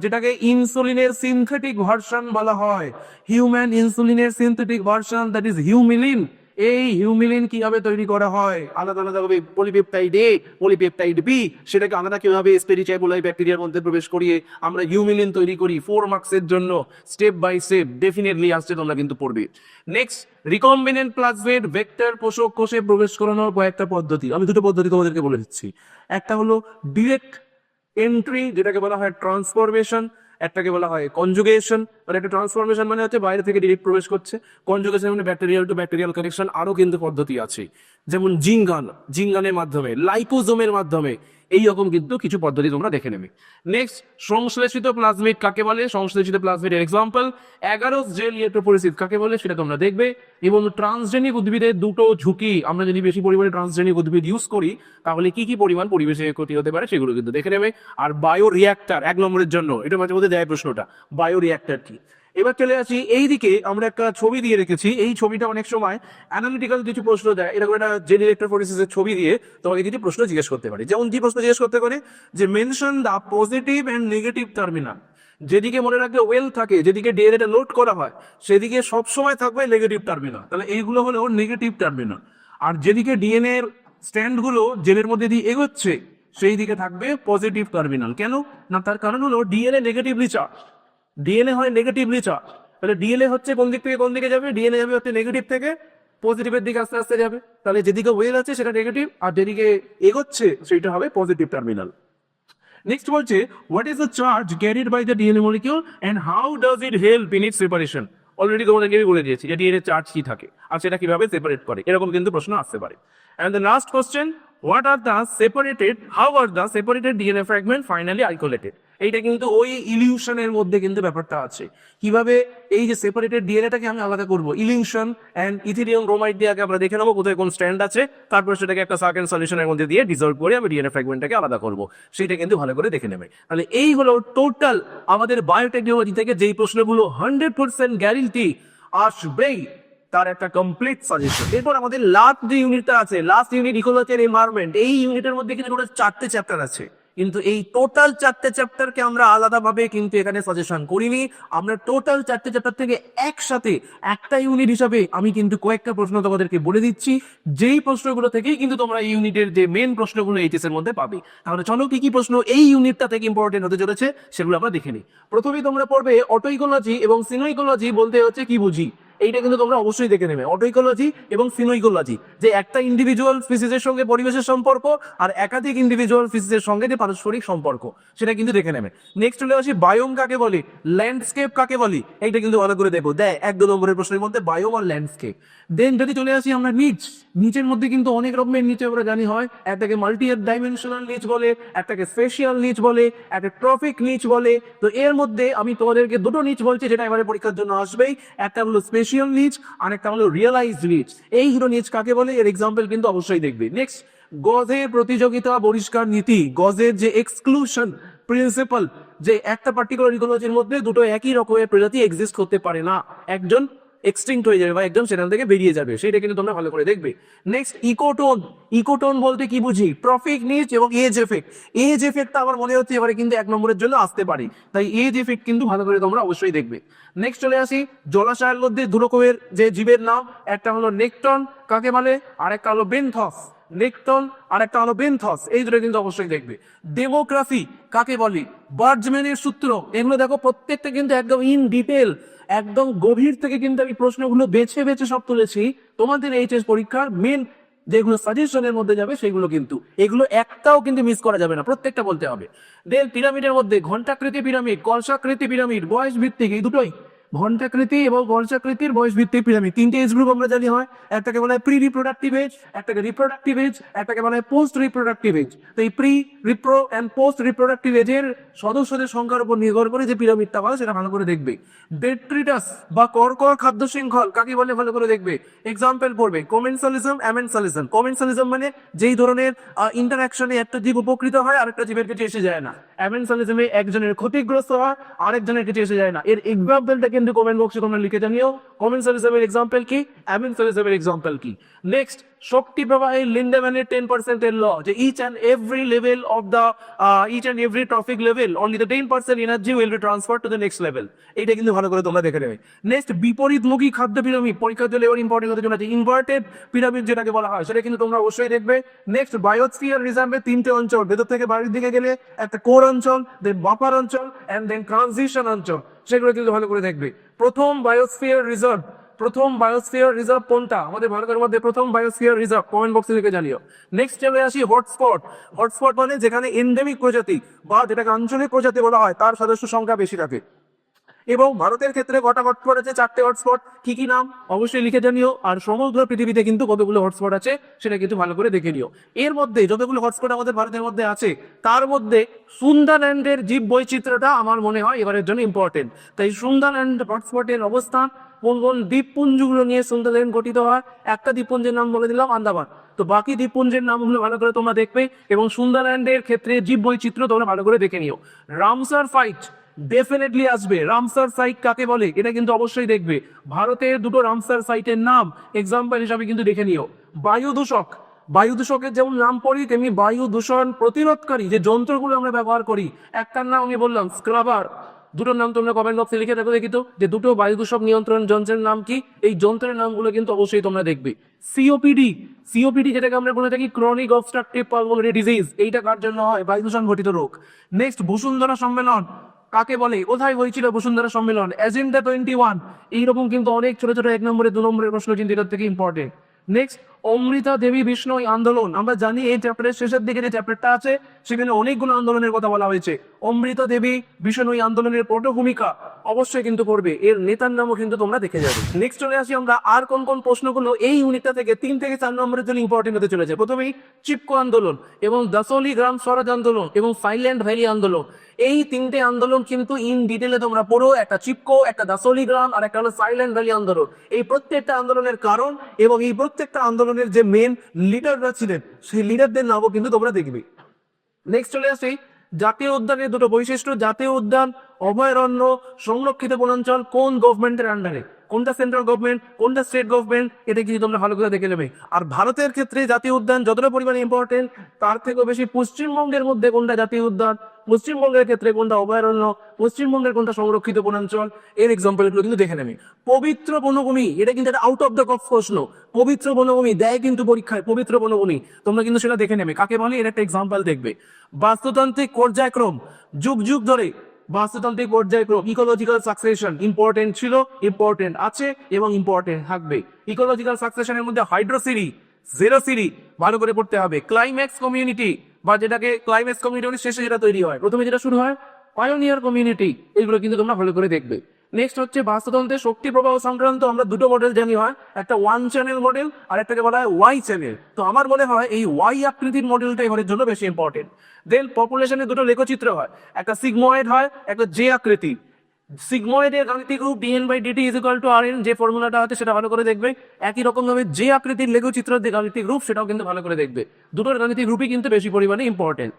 যেটাকে ইনসুলিনের সিনথেটিক ভার্সন বলা হয়। হিউম্যান ইনসুলিনের synthetic version, that is humulin. এই হিউমিলিন কিভাবে তৈরি করা হয়, আলাদা আলাদা ভাবে পলিপেপটাইড এ, পলিপেপটাইড বি, সেটাকে আলাদা কিভাবে স্পেরিচাইবোলাই ব্যাকটেরিয়ার মধ্যে প্রবেশ করিয়ে আমরা হিউমিলিন তৈরি করি। 4 মার্কসের জন্য স্টেপ বাই স্টেপ ডেফিনেটলি আসছে, তোমরা কিন্তু পড়বে। নেক্সট রিকম্বিনেন্ট প্লাজমিড ভেক্টর পোষক কোষে প্রবেশ করানোর কয়েকটা পদ্ধতি, আমি দুটো পদ্ধতি তোমাদেরকে বলে দিচ্ছি। একটা হলো ডিরেক্ট এন্ট্রি, যেটাকে বলা হয় ট্রান্সফরমেশন, একটাকে বলা হয় কনজুগেশন। মানে একটা ট্রান্সফরমেশন মানে হচ্ছে বাইরে থেকে ডিরেক্ট প্রবেশ করছে, কনজুগেশন মানে ব্যাকটেরিয়াল টু ব্যাকটেরিয়াল কানেকশন। আরো কিন্তু পদ্ধতি আছে, যেমন জিঙ্গানের মাধ্যমে, লাইপোজোমের মাধ্যমে, এইরকম কিন্তু কিছু পদ্ধতি তোমরা দেখে নেবে। নেক্সট সংশ্লেষিত প্লাজমিড কাকে বলে, সংশ্লেষিত প্লাজমিডের এক্সাম্পল 11 জেল ইলেক্ট্রোফোরেসিস কাকে বলে সেটা তোমরা দেখবে। এবং ট্রান্সজেনিক উদ্ভিদের দুটো ঝুঁকি, আমরা যদি বেশি পরিমাণে ট্রান্সজেনিক উদ্ভিদ ইউজ করি তাহলে কি কি পরিমাণ পরিবেশে ক্ষতি হতে পারে সেগুলো কিন্তু দেখে নেবে। আর বায়ো রিয়াক্টর 1 নম্বরের জন্য, এটা মাঝে মধ্যে দেয় প্রশ্নটা, বায়ো রিয়াক্টর কি। এবার চলে আসি এইদিকে, আমরা একটা ছবি দিয়ে রেখেছি। এই ছবিটা অনেক সময় অ্যানালিটিক্যাল কিছু প্রশ্ন দেয়, এরকম একটা জেল ইলেক্ট্রোফোরেসিসের ছবি দিয়ে তোমাকে কিছু প্রশ্ন জিজ্ঞেস করতে পারে। যেমন কি প্রশ্ন জিজ্ঞেস করতে পারে, যে mention the positive and negative terminal. যেদিকে মনে রাখবে ওয়েল থাকে, যেদিকে ডিএনএটা লোড করা হয়, সেদিকে সবসময় থাকবে নেগেটিভ টার্মিনাল, তাহলে এইগুলো হলো নেগেটিভ টার্মিনাল। আর যেদিকে ডিএনএ এর স্ট্যান্ড গুলো জেলের মধ্যে দিয়ে এগোচ্ছে, সেই দিকে থাকবে পজিটিভ টার্মিনাল। কেন না, তার কারণ হলো ডিএনএ নেগেটিভলি চার্জ, ডিএনএ হয় নেগেটিভলি চার্জ। তাহলে ডিএনএ হচ্ছে কোন দিক থেকে কোন দিকে যাবে, ডিএনএ যাবে হচ্ছে নেগেটিভ থেকে পজিটিভের দিকে আস্তে আস্তে যাবে। তাহলে যেদিকে ওয়েল আছে সেটা নেগেটিভ, আর যেদিকে এগোচ্ছে সেটা হবে পজিটিভ টার্মিনাল। নেক্সট বলছে, what is the charge carried by the DNA molecule and how does it help in its separation. Already তোমাদেরকে বলে দিয়েছি যে ডিএনএ চার্জ কি থাকে আর সেটা কিভাবে সেপারেট করে, এরকম কিন্তু প্রশ্ন আসতে পারে। And the last question, how are the separated DNA fragment finally isolated? এইটা কিন্তু ওই ইলিউশনের মধ্যে কিন্তু ব্যাপারটা আছে, কিভাবে এই যে সেপারেটেড ডিএনএটাকে আমি আলাদা করব। ইলিউশন এন্ড ইথিলিয়াম ব্রোমাইড দিয়ে আগে আমরা দেখে নেবো কোথায় কোন স্ট্যান্ড আছে, তারপর সেটাকে একটা সার্কেল সলিউশনের মধ্যে দিয়ে ডিসলভ করে আমি ডিএনএ ফ্র্যাগমেন্টটাকে আলাদা করব, সেটা কিন্তু ভালো করে দেখে নেবে। তাহলে এই হলো টোটাল আমাদের বায়োটেকনোলজি থেকে যেই প্রশ্নগুলো 100% গ্যারান্টি আসবেই, তার একটা কমপ্লিট সাজেশন। এরপর আমাদের লাস্ট যে ইউনিটটা আছে, last unit ecology and environment, এই ইউনিটের মধ্যে কিন্তু টোটাল 4টে চ্যাপ্টার আছে, কিন্তু এই টোটাল 4টে চ্যাপ্টারকে আমরা আলাদাভাবে কিন্তু এখানে সাজেশন করিনি। আমরা টোটাল 4টে চ্যাপ্টার থেকে একসাথে একটা ইউনিট হিসাবে আমি কিন্তু কয়েকটা প্রশ্ন তোমাদেরকে বলে দিচ্ছি, যেই প্রশ্নগুলো থেকেই কিন্তু তোমরা এই ইউনিটের যে মেন প্রশ্নগুলো এইচএস এর মধ্যে পাবে। তাহলে চলো কি কি প্রশ্ন এই ইউনিটটা থেকে ইম্পর্টেন্ট হতে চলেছে সেগুলো আমরা দেখে নিই। প্রথমেই তোমরা পড়বে অটোইকোলজি এবং সিনোইকোলজি বলতে হচ্ছে কি বুঝি, এইটা কিন্তু তোমরা অবশ্যই দেখে নেবে। অটোইকোলজি এবং সিনোইকোলজি, যে একটা ইন্ডিভিজুয়াল স্পিসিসের সঙ্গে পরিবেশের সম্পর্ক আর একাধিক ইন্ডিভিজুয়াল স্পিসিসের সঙ্গে যে পারস্পরিক সম্পর্ক, সেটা কিন্তু দেখে নেবে। নেক্সট চলে আসি বায়োম কাকে বলে, ল্যান্ডস্কেপ কাকে বলি, এইটা কিন্তু ভালো করে দেখো। 1-2 নম্বরের প্রশ্নের মধ্যে বায়োম আর ল্যান্ডস্কেপ। দেন যদি চলে আসি আমরা নিচের মধ্যে কিন্তু অনেক রকমের নিচ আমরা জানি হয়, একটাকে মাল্টি ডাইমেনশনাল নিচ বলে, একটাকে স্পেশিয়াল নিচ বলে, একটা ট্রফিক নিচ বলে। তো এর মধ্যে আমি তোমাদেরকে দুটো নিচ বলছি যেটা এবারে পরীক্ষার জন্য আসবেই, একটা হলো স্পেশিয়াল নিচ আর একটা হলো রিয়েলাইজড নিচ। এই দুটো নিচ কাকে বলে এর এক্সাম্পল কিন্তু অবশ্যই দেখবে। নেক্সট গজের প্রতিযোগিতা বহিষ্কার নীতি, গজের যে এক্সক্লুশন প্রিন্সিপাল, যে একটা পার্টিকুলার ইকোলজির মধ্যে দুটো একই রকমের প্রজাতি এক্সিস্ট করতে পারে না, একজন এক্সটিংক্ট হয়ে যাবে বা একদম সেখান থেকে বেরিয়ে যাবে, সেটা কিন্তু তোমরা ভালো করে দেখবে। Next ecotone. ইকোটোন বলতে কি বুঝি? ট্রফিক নিচ এবং এজ এফেক্ট। এজ এফেক্টটা আমার মনে হচ্ছে এবারে কিন্তু 1 নম্বরের জন্য আসতে পারে, তাই এজ এফেক্ট কিন্তু ভালো করে তোমরা অবশ্যই দেখবে। নেক্সট চলে আসি জলাশয়ের মধ্যে দু রকমের যে জীবের নাম, একটা হলো নেকটন কাকে বলে, আর একটা হলো বেনথস। নেকটন আর একটা হলো বেনথস, এই দুটো কিন্তু অবশ্যই দেখবে। ডেমোগ্রাফি কাকে বলে, বার্জম্যানের সূত্র, এগুলো দেখো প্রত্যেকটা কিন্তু একদম ইন ডিটেল, একদম গভীর থেকে কিন্তু আমি প্রশ্নগুলো বেছে বেছে সব তুলেছি তোমাদের এইচএস পরীক্ষার মেন যেগুলো সাজেশনের মধ্যে যাবে সেগুলো, কিন্তু এগুলো একটাও কিন্তু মিস করা যাবে না, প্রত্যেকটা বলতে হবে। দেন পিরামিডের মধ্যে ঘণ্টাকৃতি পিরামিড, কলসাকৃতি পিরামিড, বয়স ভিত্তিক, এই দুটোই ঘণ্টাকৃতি এবং কলসাকৃতির বয়স ভিত্তিক পিরামিড, তিনটে এজ গ্রুপ আমরা জানি হয়, একটাকে বলা হয় প্রি রিপ্রোডাক্টিভ এজ, একটাকে রিপ্রোডাক্টিভ এজ, একটাকে বলা হয় পোস্ট রিপ্রোডাক্টিভ এজ। তো এই প্রি রিপ্রো অ্যান্ড পোস্ট রিপ্রোডাক্টিভ এজের সদস্যদের সংখ্যার উপর নির্ভর করে যে পিরামিডটা হয় সেটা ভালো করে দেখবে। ডেট্রিটাস বা কর্কর খাদ্য শৃঙ্খল কাকে বলে ভালো করে দেখবে। এক্সাম্পল পড়বে কমেন্সালিজম, অ্যামেনসালিজম। কমেন্সালিজম মানে যেই ধরনের ইন্টারাকশনে একটা জীব উপকৃত হয় আরেকটা জীবের কিছু এসে যায় না। অ্যামেনসালিজমে একজনের ক্ষতিগ্রস্ত হয় আরেকজনের কিছু এসে যায় না। এর এক্সাম্পলটা কিন্তু কমেন্ট বক্সে তোমরা লিখে জানিও, কমেন্সালিজমের এক্সাম্পল কি, অ্যামেনসালিজমের এক্সাম্পল কি। নেক্সট শক্তি প্রবাহের লিন্ডেম্যানের 10% এর ল, যে each and every level of the each and every trophic level only the 10% energy will be transfer to the next level. এটা কিন্তু ভালো করে তোমরা দেখে নেবে। নেক্সট বিপরীতমুখী খাদ্য পিরামিড, পরীক্ষার জন্য এবার ইম্পর্টেন্ট হতে চলেছে ইনভার্টেড পিরামিড যেটাকে বলা হয়, সেটা কিন্তু তোমরা অবশ্যই দেখবে। নেক্সট বায়োস্ফিয়ার রিজার্ভের 3টে অঞ্চল, ভেতর থেকে বাইরের দিকে গেলে একটা কোর অঞ্চল, দেন বাফার অঞ্চল এন্ড দেন ট্রানজিশন অঞ্চল, সেগুলো কিন্তু ভালো করে দেখবে। প্রথম বায়োস্ফিয়ার রিজার্ভ, প্রথম বায়োস্ফিয়ার রিজার্ভ কোনটা আমাদের ভারতের মধ্যে, প্রথম বায়োস্ফিয়ার রিজার্ভ কমেন্ট বক্সে লিখে জানিও। নেক্সট চলে আসি হটস্পট। হটস্পট মানে যেখানে এন্ডেমিক প্রজাতি বা যেটাকে আঞ্চলিক প্রজাতি বলা হয় তার সদস্য সংখ্যা বেশি থাকে। এবং ভারতের ক্ষেত্রে কটা হটস্পট আছে, 4টে হটস্পট, কি কি নাম অবশ্যই লিখে জানিও। আর সমগ্র পৃথিবীতে কিন্তু কতগুলো হটস্পট আছে সেটা কিন্তু ভালো করে দেখে নিও। এর মধ্যে যতগুলো হটস্পট আমাদের ভারতের মধ্যে আছে তার মধ্যে সুন্দরল্যান্ডের জীব বৈচিত্র্যটা আমার মনে হয় এবারের জন্য ইম্পর্টেন্ট। তাই সুন্দরল্যান্ড হটস্পটের অবস্থান, কোন কোন দ্বীপপুঞ্জগুলো নিয়ে সুন্দরল্যান্ড গঠিত হয়, একটা দ্বীপপুঞ্জের নাম বলে দিলাম আন্দামান, তো বাকি দ্বীপপুঞ্জের নামগুলো ভালো করে তোমরা দেখবে এবং সুন্দরল্যান্ডের ক্ষেত্রে জীব বৈচিত্র্য তোমরা ভালো করে দেখে নিও। রামসার ফাইট ডেফিনেটলি আসবে। রামসার সাইট কাকে বলে এটা কিন্তু অবশ্যই দেখবে। ভারতের দুটো রামসার সাইটের নাম এক্সাম্পল হিসাবে কিন্তু দেখে নিও। বায়ু দূষক, বায়ু দূষকের যেমন নাম পড়ি তেমনি বায়ু দূষণ প্রতিরোধকারী যে যন্ত্রগুলো আমরা ব্যবহার করি, একটার নাম আমি বললাম স্ক্রাবার, দুটোর নাম তোমরা কমেন্ট বক্সে লিখে দেখো দেখি তো যে দুটো বায়ু দূষক নিয়ন্ত্রণ যন্ত্রের নাম কি, এই যন্ত্রের নামগুলো কিন্তু অবশ্যই তোমরা দেখবে। সিওপিডি, সিওপিডি যেটাকে আমরা বলে থাকি ক্রনিক অবস্ট্রাকটিভ পালমোনারি ডিজিজ, এইটা কার জন্য হয়, বায়ু দূষণ ঘটিত রোগ। নেক্সট বসুন্ধরা সম্মেলন কাকে বলে, কোথায় হয়েছিল বসুন্ধরা সম্মেলন, এজেন্ডা 21, এইরকম কিন্তু অনেক ছোট ছোট 1 নম্বরের 2 নম্বরের প্রশ্ন কিন্তু এটার থেকে ইম্পর্টেন্ট। নেক্সট অমৃতা দেবী বিষ্ণুই আন্দোলন, আমরা জানি এই চ্যাপ্টারের শেষের দিকে যে চ্যাপ্টারটা আছে সেখানে অনেকগুলো আন্দোলনের কথা বলা হয়েছে। অমৃতা দেবী বিষ্ণুই আন্দোলনের পটভূমিকা অবশ্যই কিন্তু করবে, এর নেতার নামও কিন্তু তোমরা দেখে যাবে। নেক্সট চলে আসি আমরা আর কোন কোন প্রশ্নগুলো এই ইউনিটটা থেকে 3 থেকে 4 নম্বরের জন্য ইম্পর্টেন্ট হতে চলেছে। প্রথমেই চিপকো আন্দোলন এবং দাসোলি গ্রাম স্বরাজ আন্দোলন এবং সাইল্যান্ড ভ্যালি আন্দোলন, এই 3টে আন্দোলন কিন্তু ইন ডিটেলে তোমরা পড়ো। একটা চিপকো, একটা দাসোলি গ্রাম আর একটা হলো সাইল্যান্ড ভ্যালি আন্দোলন। এই প্রত্যেকটা আন্দোলনের কারণ এবং এই প্রত্যেকটা আন্দোলনের যে মেন লিডাররা ছিলেন সেই লিডারদের নামও কিন্তু তোমরা দেখবে। নেক্সট চলে আসি জাতীয় উদ্যানের দুটো বৈশিষ্ট্য। জাতীয় উদ্যান, অভয়ারণ্য, সংরক্ষিত বনাঞ্চল কোন গভর্নমেন্টের আন্ডারে, কোনটা সেন্ট্রাল গভর্নমেন্ট, কোনটা স্টেট গভর্নমেন্ট, এটা কিন্তু তোমরা ভালো করে দেখে নেবে। আর ভারতের ক্ষেত্রে জাতীয় উদ্যান যতটা পরিমাণে ইম্পর্টেন্ট তার থেকেও বেশি পশ্চিমবঙ্গের মধ্যে কোনটা জাতীয় উদ্যান, পশ্চিমবঙ্গের ক্ষেত্রে কোনটা অভয়ারণ্য, পশ্চিমবঙ্গের কোনটা সংরক্ষিত বনাঞ্চল, এর এক্সাম্পল গুলো কিন্তু দেখে নেবে। পবিত্র বনভূমি, এটা কিন্তু একটা আউট অফ দ্য কফ প্রশ্ন, পবিত্র বনভূমি দেয় কিন্তু পরীক্ষায়, পবিত্র বনভূমি তোমরা কিন্তু সেটা দেখে নেবে কাকে বলে, এর একটা এক্সাম্পল দেখবে। বাস্তুতান্ত্রিক পর্যায়ক্রম, যুগ যুগ ধরে বাস্তুতান্ত্রিক পর্যায়ক্রম, ইকোলজিক্যাল সাকসেশন ইম্পর্টেন্ট ছিল, ইম্পর্টেন্ট আছে এবং ইম্পর্টেন্ট থাকবে। ইকোলজিক্যাল সাকসেশনের মধ্যে হাইড্রোসিরি, জেরোসিরি ভালো করে পড়তে হবে। ক্লাইম্যাক্স কমিউনিটি বা যেটাকে ক্লাইম্যাক্স কমিউনিটি শেষে যেটা তৈরি হয়, প্রথমে যেটা শুরু হয় পায়োনিয়ার কমিউনিটি, এগুলো কিন্তু তোমরা ভালো করে দেখবে। নেক্সট হচ্ছে বাস্তুতন্ত্রের শক্তি প্রবাহ সংক্রান্ত আমরা দুটো মডেল জানি হয়, একটা 1 চ্যানেল মডেল আর একটাকে বলা হয় ওয়াই চ্যানেল। তো আমার মনে হয় এই ওয়াই আকৃতির মডেলটা এবারের জন্য বেশি ইম্পর্টেন্ট। দেন পপুলেশনের দুটো লেখচিত্র হয়, একটা সিগময়েড হয়, একটা জে আকৃতি। সিগময়েডের গাণিতিক রূপ dn/dt = rn, যে ফর্মুলাটা আছে সেটা ভালো করে দেখবে। একই রকম ভাবে যে আকৃতির লেখচিত্রের যে গাণিতিক রূপ সেটাও কিন্তু ভালো করে দেখবে। দুটোর গাণিতিক রূপই কিন্তু বেশি পরিমাণে ইম্পর্টেন্ট।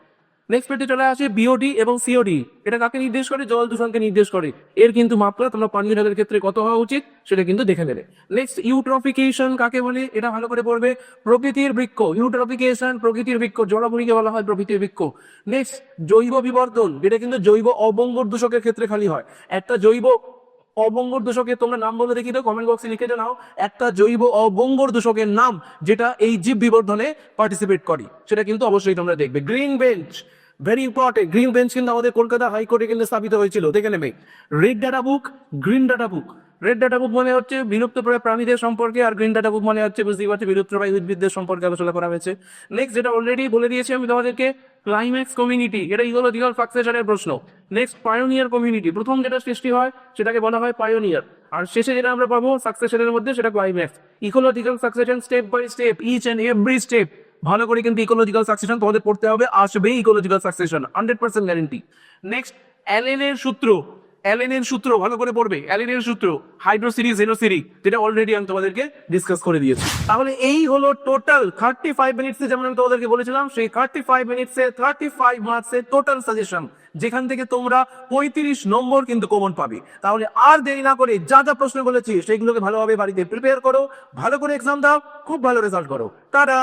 নেক্সট পেজে চলে আসে বিওডি এবং সিওডি। এটা কাকে নির্দেশ করে? জল দূষণকে নির্দেশ করে। এর কিন্তু মাত্রা তোমরা পানীয় জলের ক্ষেত্রে কত হওয়া উচিত সেটা কিন্তু দেখে নেবে। নেক্সট ইউট্রফিকেশন কাকে বলে? এটা ভালো করে পড়বে। প্রকৃতির বৃক্ষ, ইউট্রফিকেশন প্রকৃতির বৃক্ষ, জলাভূমিকে বলা হয় প্রকৃতির বৃক্ষ। নেক্সট জৈব বিবর্ধন, এটা কিন্তু জৈব অবঙ্গর দূষকের ক্ষেত্রে খালি হয়। একটা জৈব অবঙ্গর দূষকের তোমরা নাম বলে দেখি তো, কমেন্ট বক্সে লিখে জানাও একটা জৈব অবঙ্গর দূষকের নাম যেটা এই জীব বিবর্ধনে পার্টিসিপেট করে, সেটা কিন্তু অবশ্যই তোমরা দেখবে। Green bench, very important. Green bench কিন্তু আমাদের কলকাতা হাইকোর্টে কিন্তু স্থাপিত হয়েছিল, দেখে নেবে। Red data book, green data book. Red data book মানে হচ্ছে বিলুপ্তপ্রায় প্রাণীদের সম্পর্কে, আর গ্রিন ডাটা বুক মানে হচ্ছে বুঝতেই পারছি বিলুপ্তপ্রায় উদ্ভিদদের সম্পর্কে আলোচনা করা হয়েছে। নেক্সট যেটা অলরেডি বলে দিয়েছি আমি তোমাদেরকে, ক্লাইম্যাক্স কমিউনিটি, এটা ইকোলজিক্যাল সাকসেশনের প্রশ্ন। নেক্সট পায়োনিয়ার কমিউনিটি, প্রথম যেটা সৃষ্টি হয় সেটাকে বলা হয় পায়োনিয়ার, আর শেষে যেটা আমরা পাবো সাকসেশনের মধ্যে সেটা climax. Ecological succession step by step, each and every step ভালো করে কিন্তু ইকোলজিক্যাল সাকসেশন তোমাদের পড়তে হবে, আসবে ইকোলজিক্যাল সাকসেশন 100% গ্যারেন্টি। নেক্সট অ্যালেনের সূত্র, অ্যালেনের সূত্র ভালো করে পড়বে। অ্যালেনের সূত্র হাইড্রোসিরিজ হেলোসিরিক, যেটা অলরেডি আমি তোমাদেরকে ডিসকাস করে দিয়েছি। তাহলে এই হলো টোটাল 35 মিনিটসে, যেমন আমি তোমাদেরকে বলেছিলাম সেই 35 মিনিটসে 35 মার্কসের টোটাল সাজেশন, যেখান থেকে তোমরা 35 নম্বর কিন্তু কমন পাবে। তাহলে আর দেরি না করে যা যা প্রশ্ন বলেছি সেগুলোকে ভালোভাবে বাড়িতে প্রিপেয়ার করো, ভালো করে এক্সাম দাও, খুব ভালো রেজাল্ট করো। টাটা।